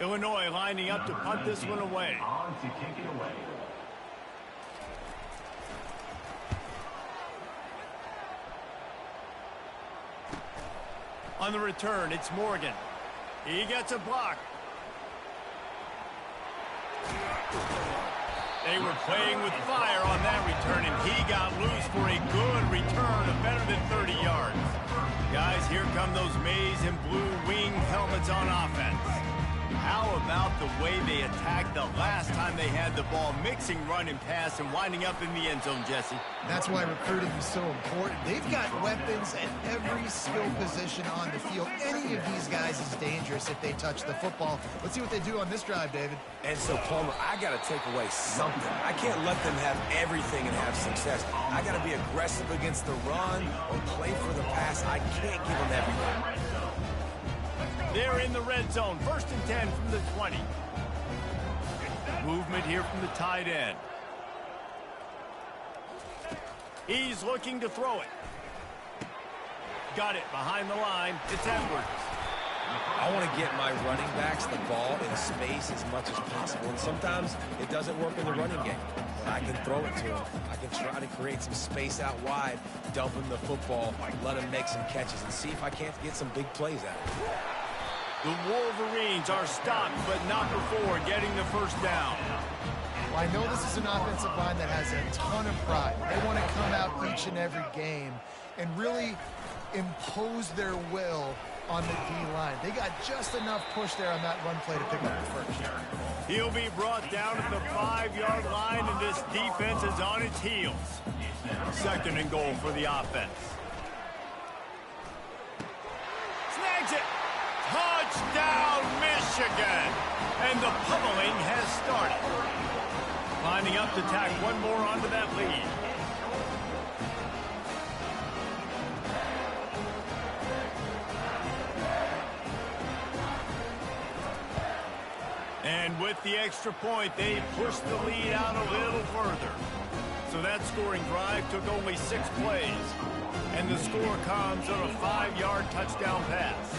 Illinois lining up to punt this one away. On to kick it away. On the return, it's Morgan. He gets a block. They were playing with fire on that return, and he got loose for a good return of better than 30 yards. Guys, here come those maize and blue wing helmets on offense. How about the way they attacked the last time they had the ball, mixing run and pass and winding up in the end zone, Jesse? That's why recruiting is so important. They've got weapons at every skill position on the field. Any of these guys is dangerous if they touch the football. Let's see what they do on this drive, David. And so, Palmer, I got to take away something. I can't let them have everything and have success. I got to be aggressive against the run or play for the pass. I can't give them everything. They're in the red zone. 1st and 10 from the 20. Movement here from the tight end. He's looking to throw it. Got it behind the line. It's Edwards. I want to get my running backs the ball in space as much as possible. And sometimes it doesn't work in the running game. But I can throw it to him. I can try to create some space out wide, dump him the football, let him make some catches, and see if I can't get some big plays out of it. The Wolverines are stopped, but not before getting the first down. Well, I know this is an offensive line that has a ton of pride. They want to come out each and every game and really impose their will on the D-line. They got just enough push there on that run play to pick up the first. He'll be brought down at the 5-yard line, and this defense is on its heels. 2nd and goal for the offense. Snags it! Touchdown, Michigan! And the pummeling has started. Lining up to tack one more onto that lead. And with the extra point, they pushed the lead out a little further. So that scoring drive took only 6 plays. And the score comes on a 5-yard touchdown pass.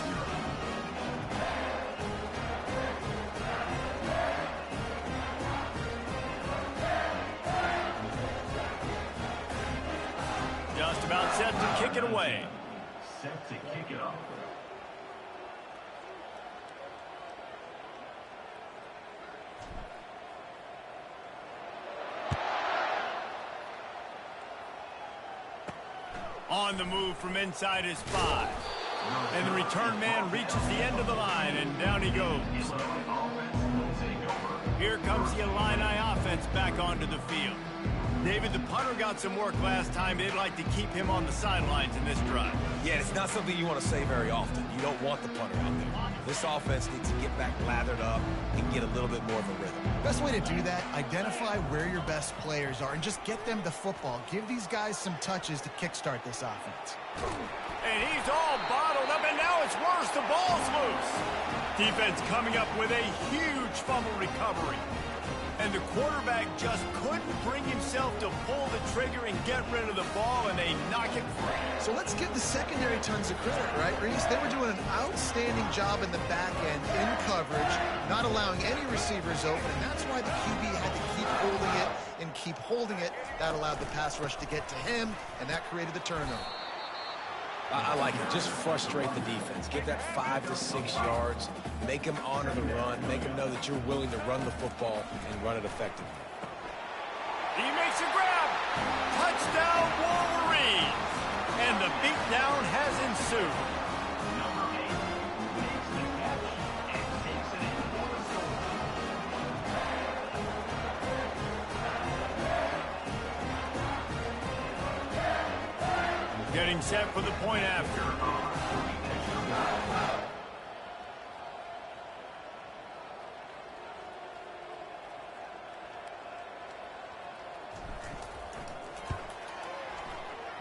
Just about set to kick it away. Set to kick it off. On the move from inside his 5. And the return man reaches the end of the line, and down he goes. Here comes the Illini offense back onto the field. David, the punter got some work last time. They'd like to keep him on the sidelines in this drive. Yeah, it's not something you want to say very often. You don't want the punter out there. This offense needs to get back lathered up and get a little bit more of a rhythm. Best way to do that, identify where your best players are and just get them the football. Give these guys some touches to kickstart this offense. And he's all bottled up, and now it's worse. The ball's loose. Defense coming up with a huge fumble recovery. And the quarterback just couldn't bring himself to pull the trigger and get rid of the ball, and they knock it free. So let's give the secondary tons of credit, right, Reese? They were doing an outstanding job in the back end, in coverage, not allowing any receivers open, and that's why the QB had to keep holding it and keep holding it. That allowed the pass rush to get to him, and that created the turnover. I like it. Just frustrate the defense. Give that 5 to 6 yards. Make them honor the run. Make them know that you're willing to run the football and run it effectively. He makes a grab. Touchdown, Wolverines. And the beatdown has ensued. Number 8 makes the catch and takes it in for the score. Getting set for the point after.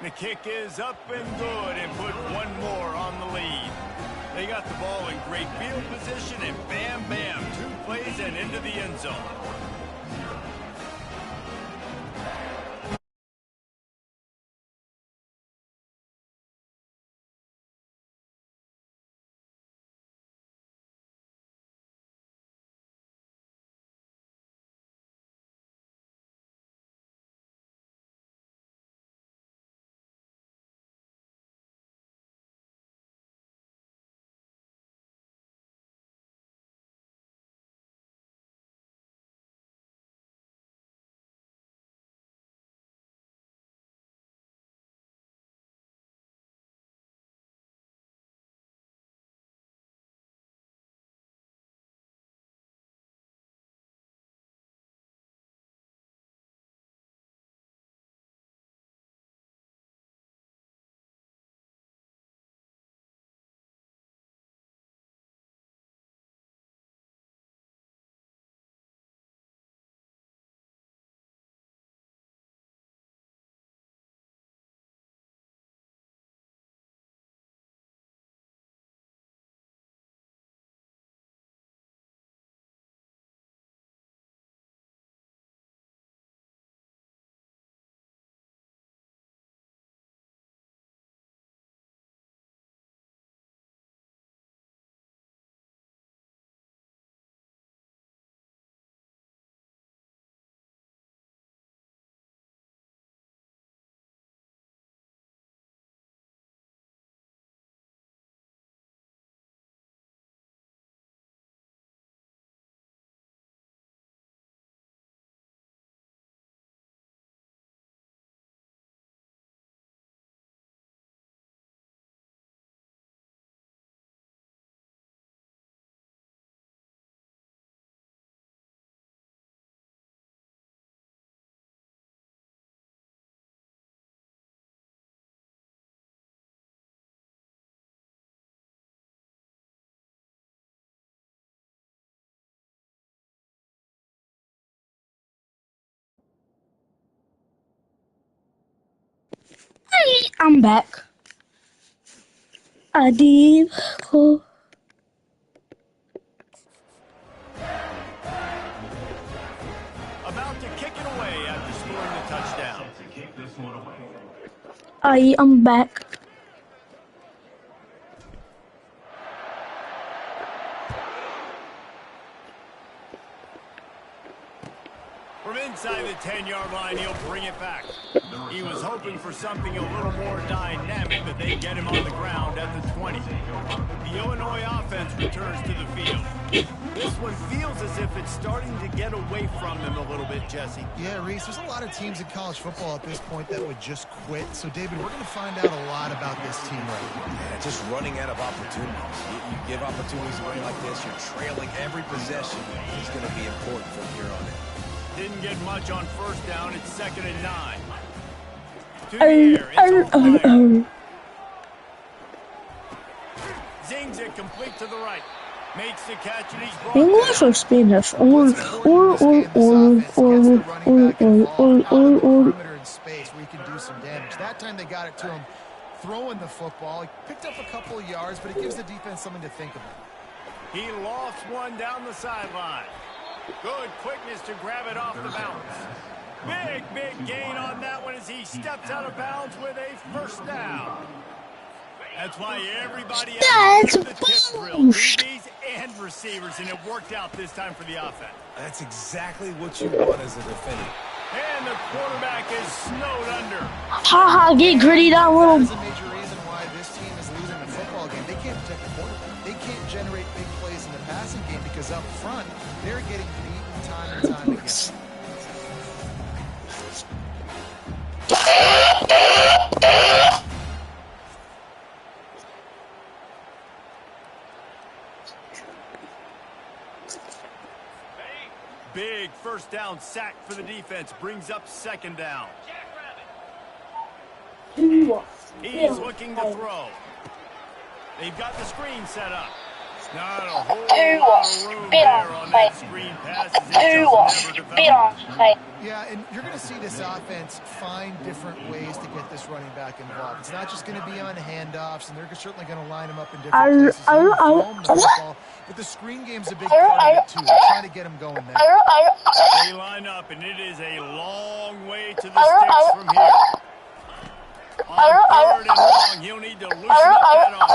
The kick is up and good and put one more on the lead. They got the ball in great field position and bam, bam, 2 plays and into the end zone. I'm back. I did. Oh. About to kick it away after scoring the touchdown. To kick this one away. I am back. From inside the 10-yard line, he'll bring it back. He was hoping for something a little more dynamic, but they get him on the ground at the 20. The Illinois offense returns to the field. This one feels as if it's starting to get away from them a little bit, Jesse. Yeah, Reese, there's a lot of teams in college football at this point that would just quit. So, David, we're going to find out a lot about this team right now. Yeah, just running out of opportunities. You give opportunities away like this, you're trailing every possession. It's going to be important from here on in. Didn't get much on first down. It's 2nd and 9. To the air. It's all fire. Zings it complete to the right. Makes the catch and he's brought English down. or Spanish? That time they got it to him throwing the football. He picked up a couple of yards, but it gives the defense something to think about. He lofts one down the sideline. Good quickness to grab it off the bounce. Big gain on that one as he steps out of bounds with a first down. That's why everybody has the tip drill, DBs and receivers, and it worked out this time for the offense. That's exactly what you want as a defender. And the quarterback is snowed under. Haha, get gritty down, That little. is a major reason why this team is losing the football game. They can't protect the quarterback. They can't generate big plays in the passing game because up front, they're getting beaten time and time again. Big first down sack for the defense. Brings up second down. He's looking to throw. They've got the screen set up. Not a whole lot of room there on that screen pass. Yeah, and you're going to see this offense find different ways to get this running back involved. It's not just going to be on handoffs, and they're certainly going to line them up in different places. The football, but the screen game's a big part of it, too. They're trying to get them going there. They line up, and it is a long way to the sticks from here. On third and long, he'll need to loosen up that arm.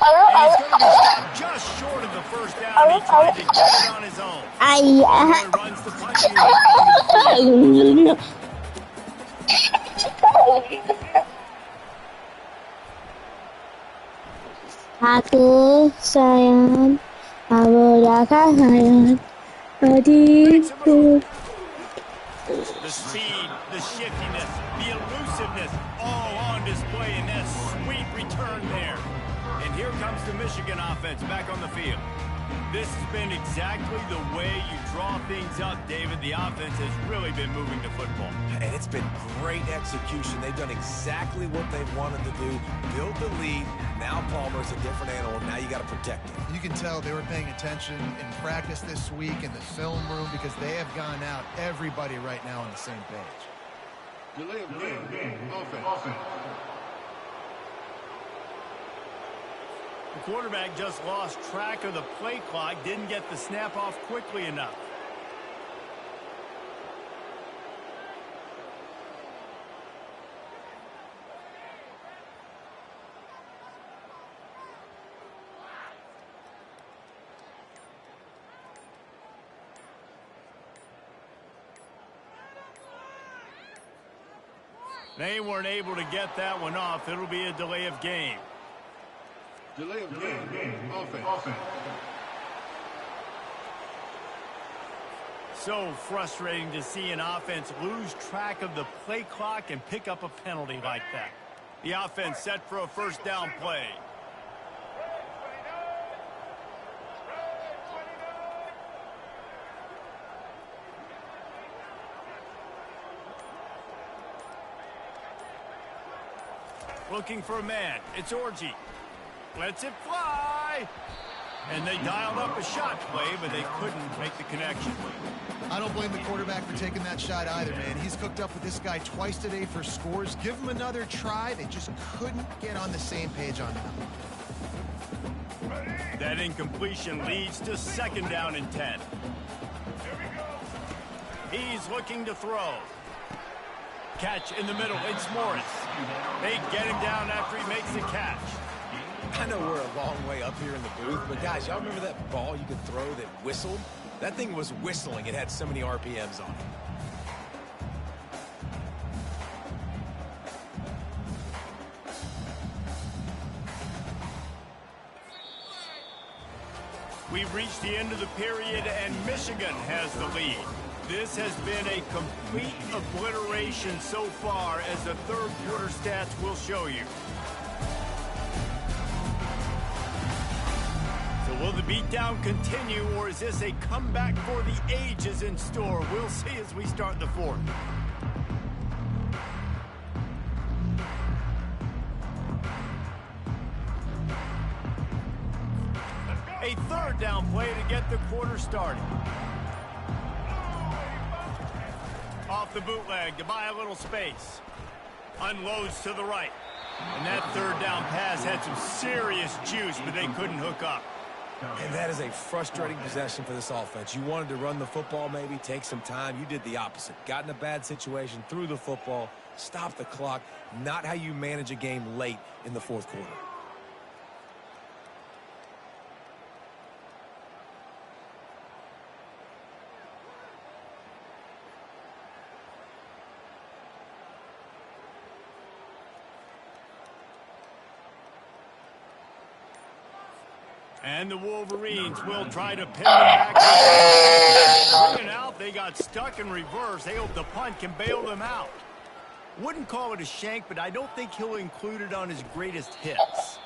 And he's going to be stopped just short of the first down. He tried to get it on his own. He runs the punching unit. Aku sayang, aku akan sayang padaku. The speed, the shiftiness, the elusiveness, all on display in that sweet return there. And here comes the Michigan offense back on the field. This has been exactly the way you draw things up, David. The offense has really been moving the football. And it's been great execution. They've done exactly what they wanted to do. Build the lead. Now Palmer's a different animal. Now you got to protect it. You can tell they were paying attention in practice this week in the film room because they have gone out, everybody right now on the same page. Delay of game. Offense. The quarterback just lost track of the play clock, didn't get the snap off quickly enough. They weren't able to get that one off. It'll be a delay of game. Delay of game. Offense. So frustrating to see an offense lose track of the play clock and pick up a penalty like that. The offense set for a first down play. Looking for a man. It's Orji. Lets it fly. And they dialed up a shot play, but they couldn't make the connection. I don't blame the quarterback for taking that shot either, man. He's cooked up with this guy twice today for scores. Give him another try. They just couldn't get on the same page on that. That incompletion leads to second down and 10. He's looking to throw. Catch in the middle. It's Morris. They get him down after he makes the catch. I know we're a long way up here in the booth, but guys, y'all remember that ball you could throw that whistled? That thing was whistling. It had so many RPMs on it. We've reached the end of the period, and Michigan has the lead. This has been a complete obliteration so far, as the third quarter stats will show you. So will the beatdown continue, or is this a comeback for the ages in store? We'll see as we start the fourth. A third down play to get the quarter started. Off the bootleg to buy a little space. Unloads to the right. And that third down pass had some serious juice, but they couldn't hook up. And that is a frustrating possession for this offense. You wanted to run the football, maybe take some time. You did the opposite. Got in a bad situation, threw the football, stopped the clock. Not how you manage a game late in the fourth quarter. And the Wolverines will try to pin them back. Bring it out. They got stuck in reverse. They hope the punt can bail them out. Wouldn't call it a shank, but I don't think he'll include it on his greatest hits.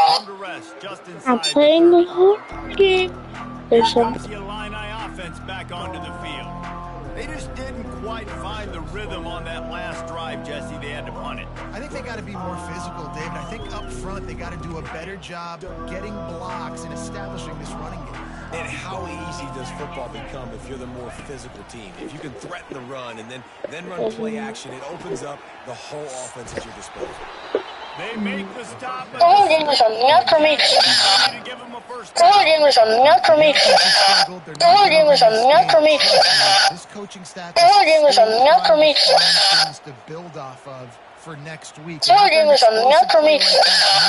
Come to rest just inside I'm playing the hockey. There's Here some. comes the Illini offense back onto the field. They just didn't quite find the rhythm on that last drive, Jesse. They had to punt it. I think they got to be more physical, David. I think up front they got to do a better job getting blocks and establishing this running game. And how easy does football become if you're the more physical team? If you can threaten the run and then run play action, it opens up the whole offense at your disposal. They make the stop. Oh, English, not for me. To give them a first Oh, down. English, not for me. Oh, English, not for me. This coaching staff Oh, English, not for me. things to build off of for next week. Oh, English, not for me.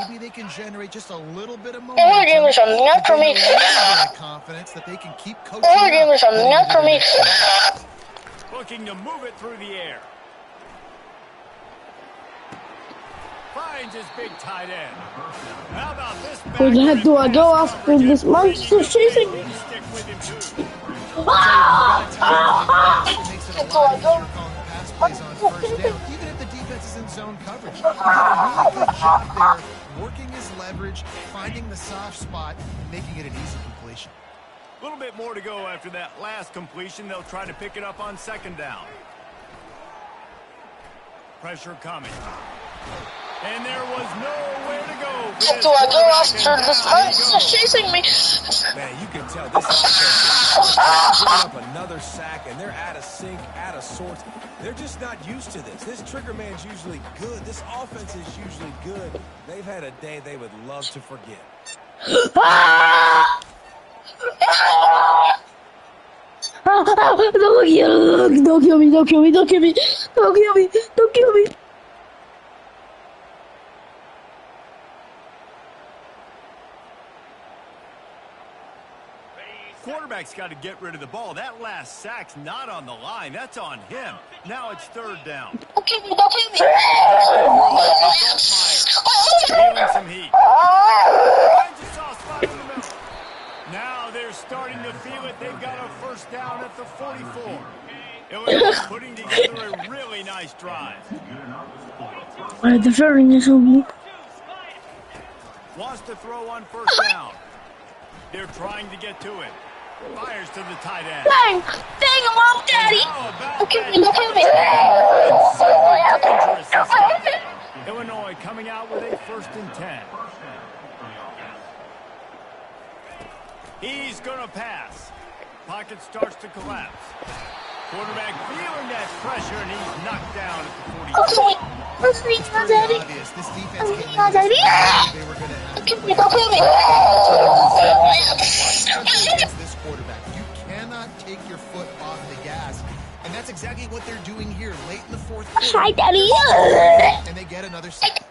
Maybe they can generate just a little bit of Oh, momentum. English, not for me. A little bit of confidence that they can keep coaching. Oh, English, not for me. Looking to move it through the air. Finds his big tight end. How about this? Where do I go after this monster chasing me? Stick with him too. It makes it a lot easier calling pass plays on first down, even if the defense is in zone coverage. He did a really good job there, working his leverage, finding the soft spot, and making it an easy completion. A little bit more to go after that last completion. They'll try to pick it up on second down. Pressure coming. And there was nowhere to go. Where do I go after this monster chasing me? Man, you can tell this offense is giving up another sack, and they're out of sync, out of sorts. They're just not used to this. This trigger man's usually good. This offense is usually good. They've had a day they would love to forget. Don't kill me, don't kill me, don't kill me, don't kill me, don't kill me. Quarterback's got to get rid of the ball. That last sack's not on the line. That's on him. Now it's third down. Don't kill me, don't kill me. Feeling some heat. Finds a soft spot in the middle. Now they're starting to feel it. They've got a first down at the 44. Illinois putting together a really nice drive. The feeling is on. Wants to throw on first down. They're trying to get to it. Fires to the tight end. Bang! Bang him off, Daddy! Don't kill me, don't kill me. Dangerous this time. Illinois coming out with a 1st and 10. He's going to pass. Pocket starts to collapse. Quarterback feeling that pressure, and he's knocked down at the 42. It's pretty obvious. This defense came in this game, they were going to have Don't kill me, don't kill me. against this quarterback. You cannot take your foot off the gas. And that's exactly what they're doing here late in the fourth quarter. Hi, Daddy. And they get another sack.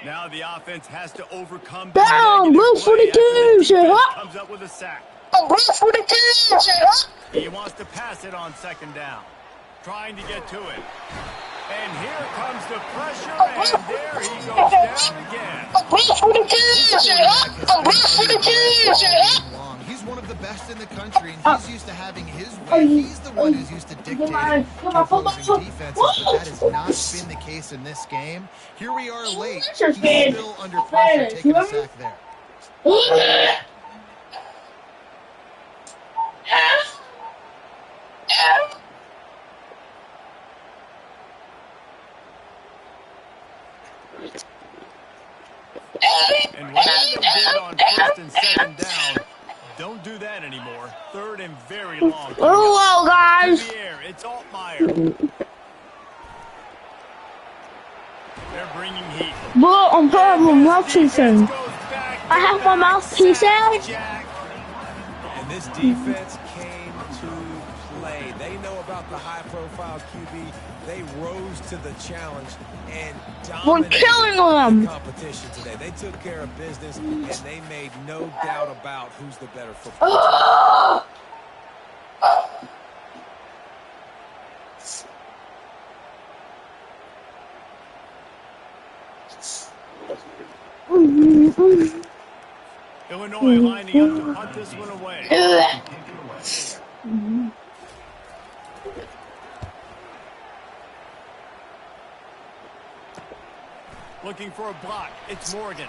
Now the offense has to overcome the Down, negative move for play the after team, defense Ncaa. comes up with a sack. For the team, He wants to pass it on second down. Trying to get to it. And here comes the pressure, and there he goes down again. He's one of the best in the country, and he's used to having his way. He's the one who's used to dictating to opposing defenses, but that has not been the case in this game. Here we are late. He's still under pressure, taking a sack there. And whatever they did on 1st and second down, don't do that anymore. 3rd and very long. Hello, guys. In the air, it's Altmaier. They're bringing heat. But I'm putting my mouthpiece in. Goes back I have my mouthpiece in. Jack. And this defense came to play. They know about the high-profile QB. They rose to the challenge and We're dominated killing the them. competition today. They took care of business, and they made no doubt about who's the better football team. Illinois lining up to punt this one away. Looking for a block. It's Morgan.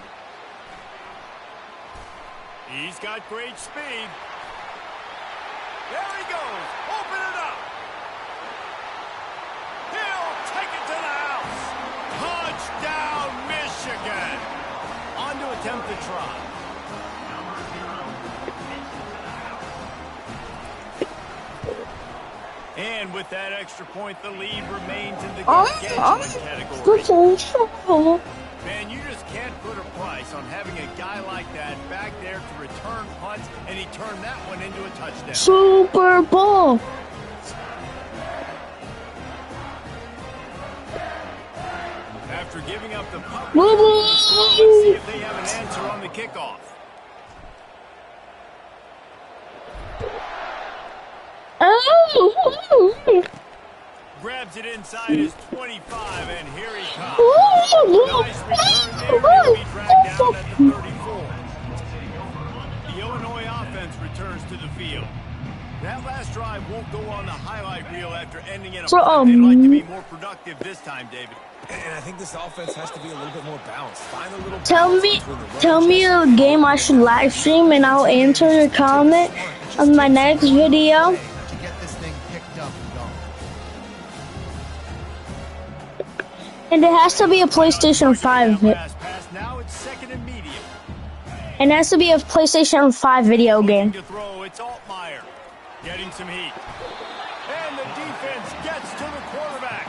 He's got great speed. There he goes. Open it up. He'll take it to the house. Touchdown, Michigan. On to attempt the try. And with that extra point, the lead remains in the gargantuan category. Man, you just can't put a price on having a guy like that back there to return punts, and he turned that one into a touchdown. Super Bowl. After giving up the punt, let's see if they have an answer on the kickoff. Grabs it inside his 25, and here he comes. Nice return there, he'll be dragged down at the 34. The Illinois offense returns to the field. That last drive won't go on the highlight reel after ending in a punt. They'd like to be more productive this time, David. And I think this offense has to be a little bit more balanced. Find a little Tell me a game I should live stream, and I'll answer your comment on my next video. To get this thing picked up and going. And it has to be a PlayStation 5. Now it's second and medium. And it has to be a PlayStation 5 video game. To throw, it's Altmaier getting some heat. And the defense gets to the quarterback.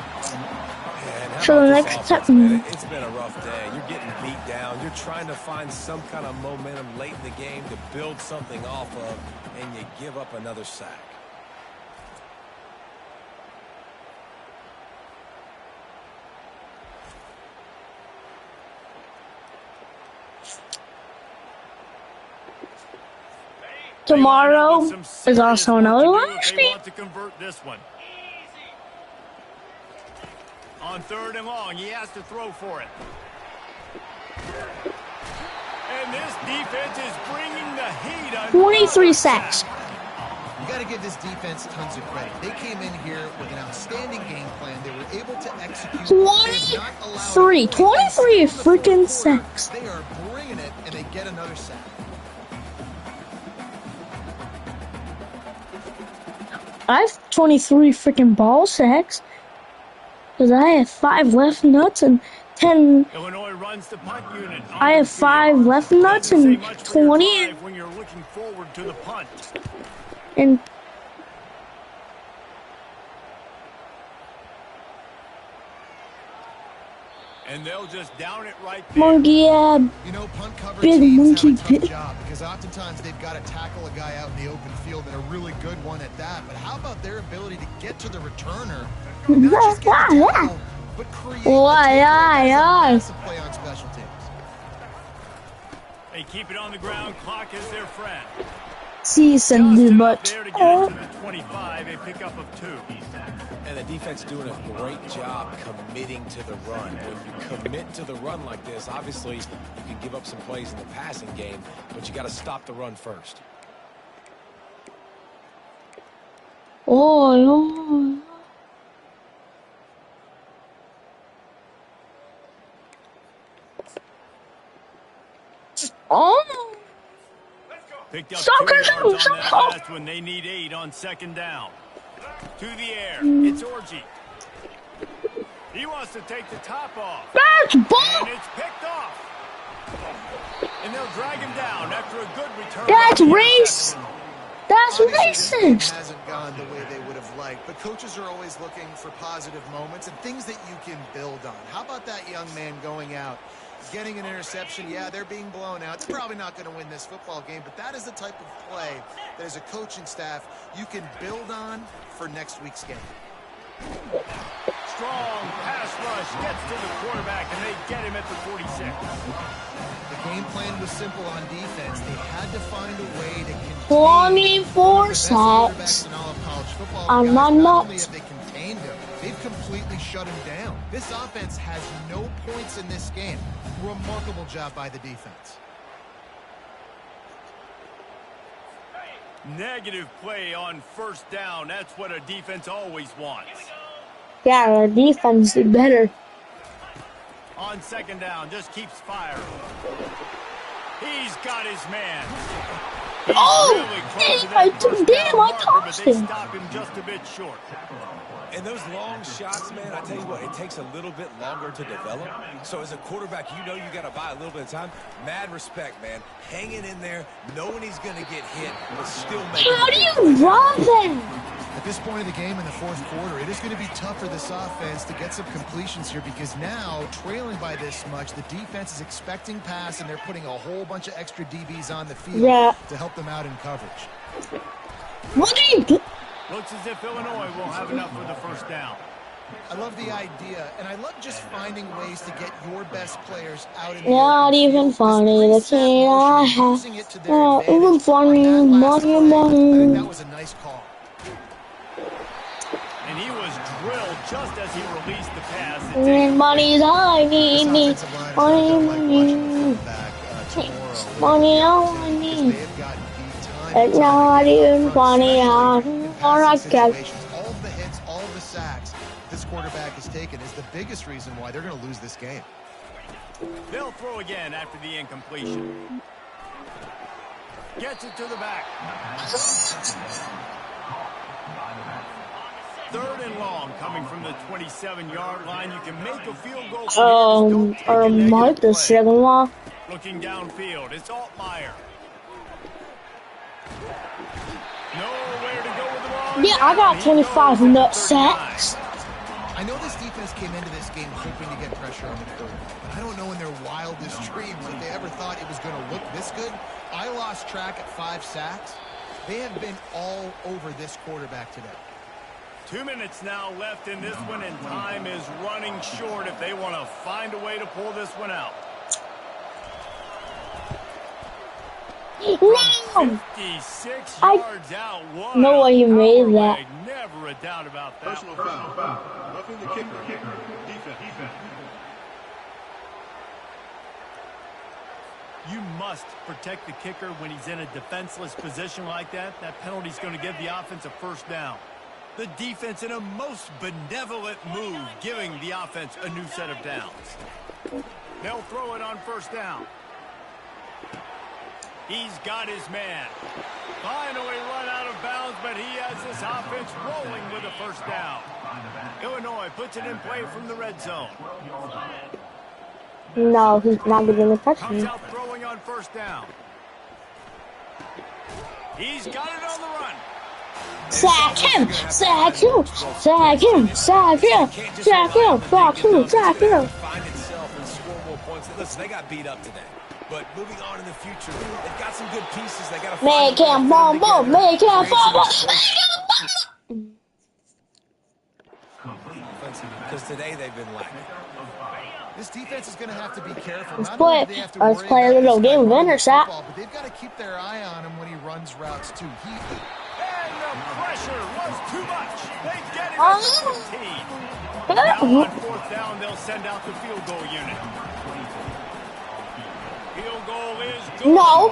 So the next time, It's been a rough day. You're getting beat down. You're trying to find some kind of momentum late in the game to build something off of, and you give up another sack. tomorrow is also another live stream. Want to convert this one. On third and long, he has to throw for it. And this defense is bringing the heat on 23 sacks. You got to give this defense tons of credit. They came in here with an outstanding game plan. They were able to execute. 23 freaking sacks. They are bringing it, and they get another sack. I have 23 freaking ball sacks. Because I have 5 left nuts and 10. Illinois runs the punt unit. I have 5 left nuts and 20. When you're looking forward to the punt. And they'll just down it right there. monkey, yeah. You know, punt cover Big teams monkey have a tough pit. job because oftentimes they've got to tackle a guy out in the open field and a really good one at that. But how about their ability to get to the returner? Not just get the tackle, but create the massive play on special teams. They keep it on the ground. Clock is their friend. Season the butt. There to get it to the 25, a pickup of 2. And the defense doing a great job committing to the run. When you commit to the run like this, obviously you can give up some plays in the passing game, but you got to stop the run first. Oh. Picked up 2 yards on that last one. They need 8 on second down. To the air. It's Orji. He wants to take the top off. That's ball. And it's picked off. And they'll drag him down after a good return. That's race. That's Obviously, this game racist. hasn't gone the way they would have liked, but coaches are always looking for positive moments and things that you can build on. How about that young man going out, getting an interception? Yeah, they're being blown out. They're probably not going to win this football game, but that is the type of play that as a coaching staff you can build on for next week's game. Strong pass rush gets to the quarterback, and they get him at the 46. The game plan was simple on defense. They had to find a way to contain 24 the best sacks. quarterbacks in all of college football. I'm Guys, not not only nuts. have they contained him, they've completely shut him down. This offense has no points points in this game. Remarkable job by the defense. Negative play on first down. That's what a defense always wants. Yeah, the defense did better. On second down, just keeps firing. He's got his man. He's really close to that first down marker, but they stop him just a bit short. And those long shots, man, I tell you what, it takes a little bit longer to develop. So as a quarterback, you know you got to buy a little bit of time. Mad respect, man. Hanging in there, knowing he's going to get hit, but still making How do you run them? At this point of the game in the fourth quarter, it is going to be tough for this offense to get some completions here because now, trailing by this much, the defense is expecting pass, and they're putting a whole bunch of extra DBs on the field to help them out in coverage. What are you doing? Looks as if Illinois will have enough for the first down. I love the idea, and I love just finding ways to get your best players out in the Not even funny. The king I have. Not even funny. Money, money. I think that was a nice call. And he was drilled just as he released the pass. Money's all I need. Money, all I need. It's not even funny. All of the hits, all of the sacks this quarterback has taken is the biggest reason why they're going to lose this game. They'll throw again after the incompletion. Gets it to the back. Third and long coming from the 27-yard line. You can make a field goal. Or Mike the second one. Looking downfield, it's Altmaier. Nowhere to go with the ball. Yeah, I got 25 nut sacks. I know this defense came into this game hoping to get pressure on the quarterback, but I don't know in their wildest dreams if they ever thought it was going to look this good. I lost track at 5 sacks. They have been all over this quarterback today. 2 minutes now left in this one, and time is running short if they want to find a way to pull this one out. No! 56 yards out. What no way you made that. Never a doubt about that. Personal foul. Roughing the kicker. Defense. You must protect the kicker when he's in a defenseless position like that. That penalty's going to give the offense a first down. The defense in a most benevolent move, giving the offense a new set of downs. They'll throw it on first down. He's got his man. Finally run out of bounds, but he has this offense rolling with a first down. Illinois puts it in play from the red zone. No, he's not going to touch Comes me. out throwing on first down. He's got it on the run. Sack him! Sack him! Sack him! Sack him! Sack him! Sack him! Sack him! Find itself and score more points. Listen, they got beat up today. But moving on in the future, they've got some good pieces. They got to Make him bumble! Make him bumble! Because today they've been lacking. This defense is going to have to be careful. Let's play a little game of intercept. But they've got to keep their eye on him when he runs routes too. And the pressure was too much. They get it at the 15. Now on fourth down, they'll send out the field goal unit. Field goal is good. No!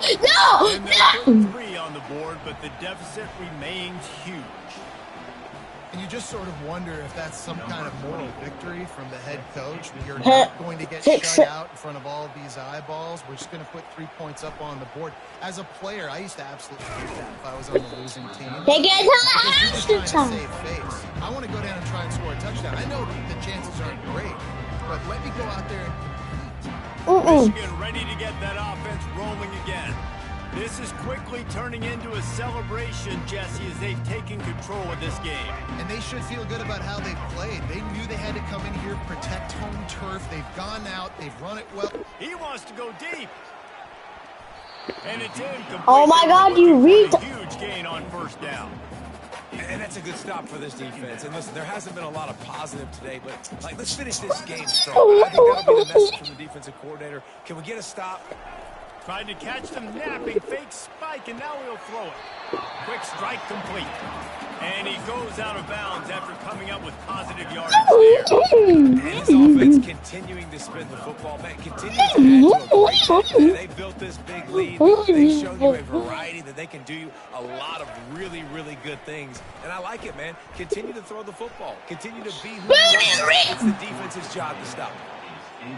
And they're No! 3 on the board, but the deficit remains huge. And you just sort of wonder if that's some kind of moral victory from the head coach. You're not going to get shut out in front of all of these eyeballs. We're just going to put 3 points up on the board. As a player, I used to absolutely hate that if I was on the losing team. They get Because you're just trying to save face. I want to go down and try and score a touchdown. I know the chances aren't great, but let me go out there and compete. Michigan ready to get that offense rolling again. This is quickly turning into a celebration, Jesse, as they've taken control of this game. And they should feel good about how they've played. They knew they had to come in here, protect home turf. They've gone out. They've run it well. He wants to go deep. And it's incomplete. Oh my God, you read. Huge gain on first down. And that's a good stop for this defense. And listen, there hasn't been a lot of positive today, but like, let's finish this game strong. I think that'll be the message from the defensive coordinator. Can we get a stop? Tried to catch them napping, fake spike, and now he'll throw it. Quick strike complete. And he goes out of bounds after coming up with positive yardage there. And this offense continuing to spin the football, man, continues to add to a great day. They built this big lead. They've shown you a variety that they can do a lot of really, really good things. And I like it, man. Continue to throw the football. Continue to be who you are. It's the defense's job to stop.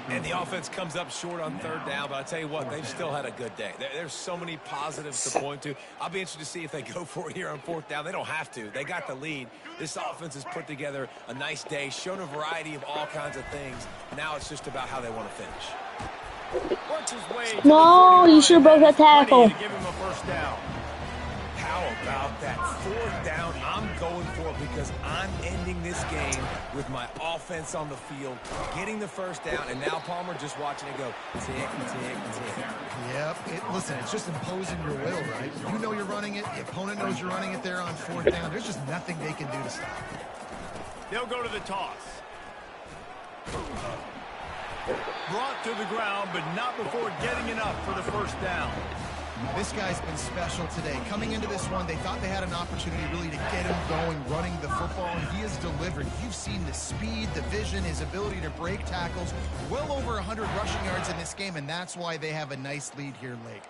And the offense comes up short on third down, but I tell you what, they've still had a good day. There's so many positives to point to. I'll be interested to see if they go for it here on fourth down. They don't have to. They got the lead. This offense has put together a nice day, shown a variety of all kinds of things. Now it's just about how they want to finish. Works his way No, you should have broke that tackle. to give him a first down. How about that fourth down? I'm going for it because I'm ending this game with my offense on the field, getting the first down, and now Palmer just watching it go tick, tick, tick. Yep. Listen, it's just imposing your will, right? You know you're running it. The opponent knows you're running it there on fourth down. There's just nothing they can do to stop it. They'll go to the toss. Brought to the ground, but not before getting enough for the first down. This guy's been special today. Coming into this one, they thought they had an opportunity really to get him going, running the football, and he has delivered. You've seen the speed, the vision, his ability to break tackles. Well over 100 rushing yards in this game, and that's why they have a nice lead here late.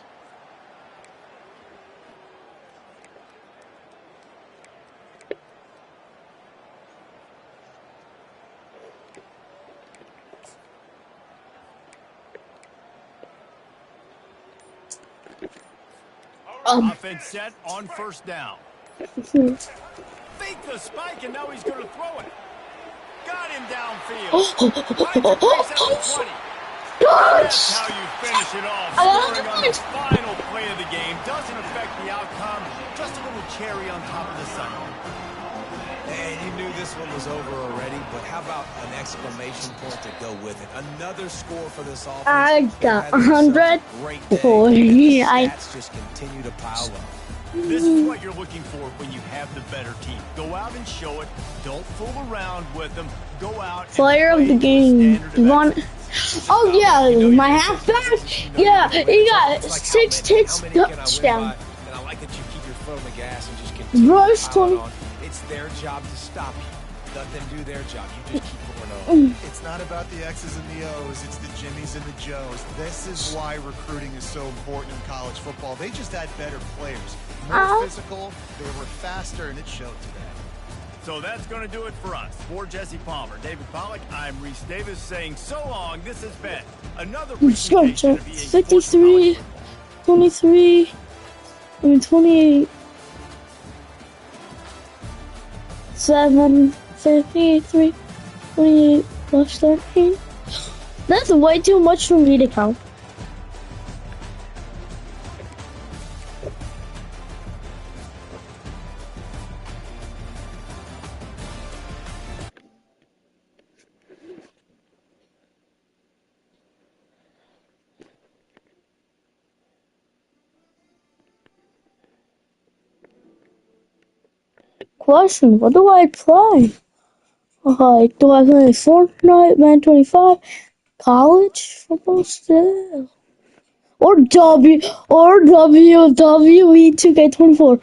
Offense set on first down. Fake the spike, and now he's going to throw it. Got him downfield. Finds a place at the 20. That's how you finish it off. Scoring on the final play of the game doesn't affect the outcome. Just a little cherry on top of the Sunday. And you knew this one was over already, but how about an exclamation point to go with it? Another score for this offense. I got 100. Stats just continue to pile up. This is what you're looking for when you have the better team. Go out and show it. Don't fool around with them. Go out. Player of the game. You want? Oh yeah, my halfback. Yeah, he got 6 touchdowns. And I like that you keep your foot on the gas and just continue Rush to pile 20. on. It's their job to stop you. Let them do their job. You just keep going on. It's not about the X's and the O's. It's the Jimmies and the Joes. This is why recruiting is so important in college football. They just had better players. More physical, they were faster, and it showed today. So that's going to do it for us. For Jesse Palmer, David Pollack, I'm Reese Davis saying so long. This has been another presentation of EA Sports 53, College Football. 23, 28, 7, 53, 28 plus 13. That's way too much for me to count. Question, what do I play? Do I play Fortnite, Man 25, college football still? Or WWE 2K24?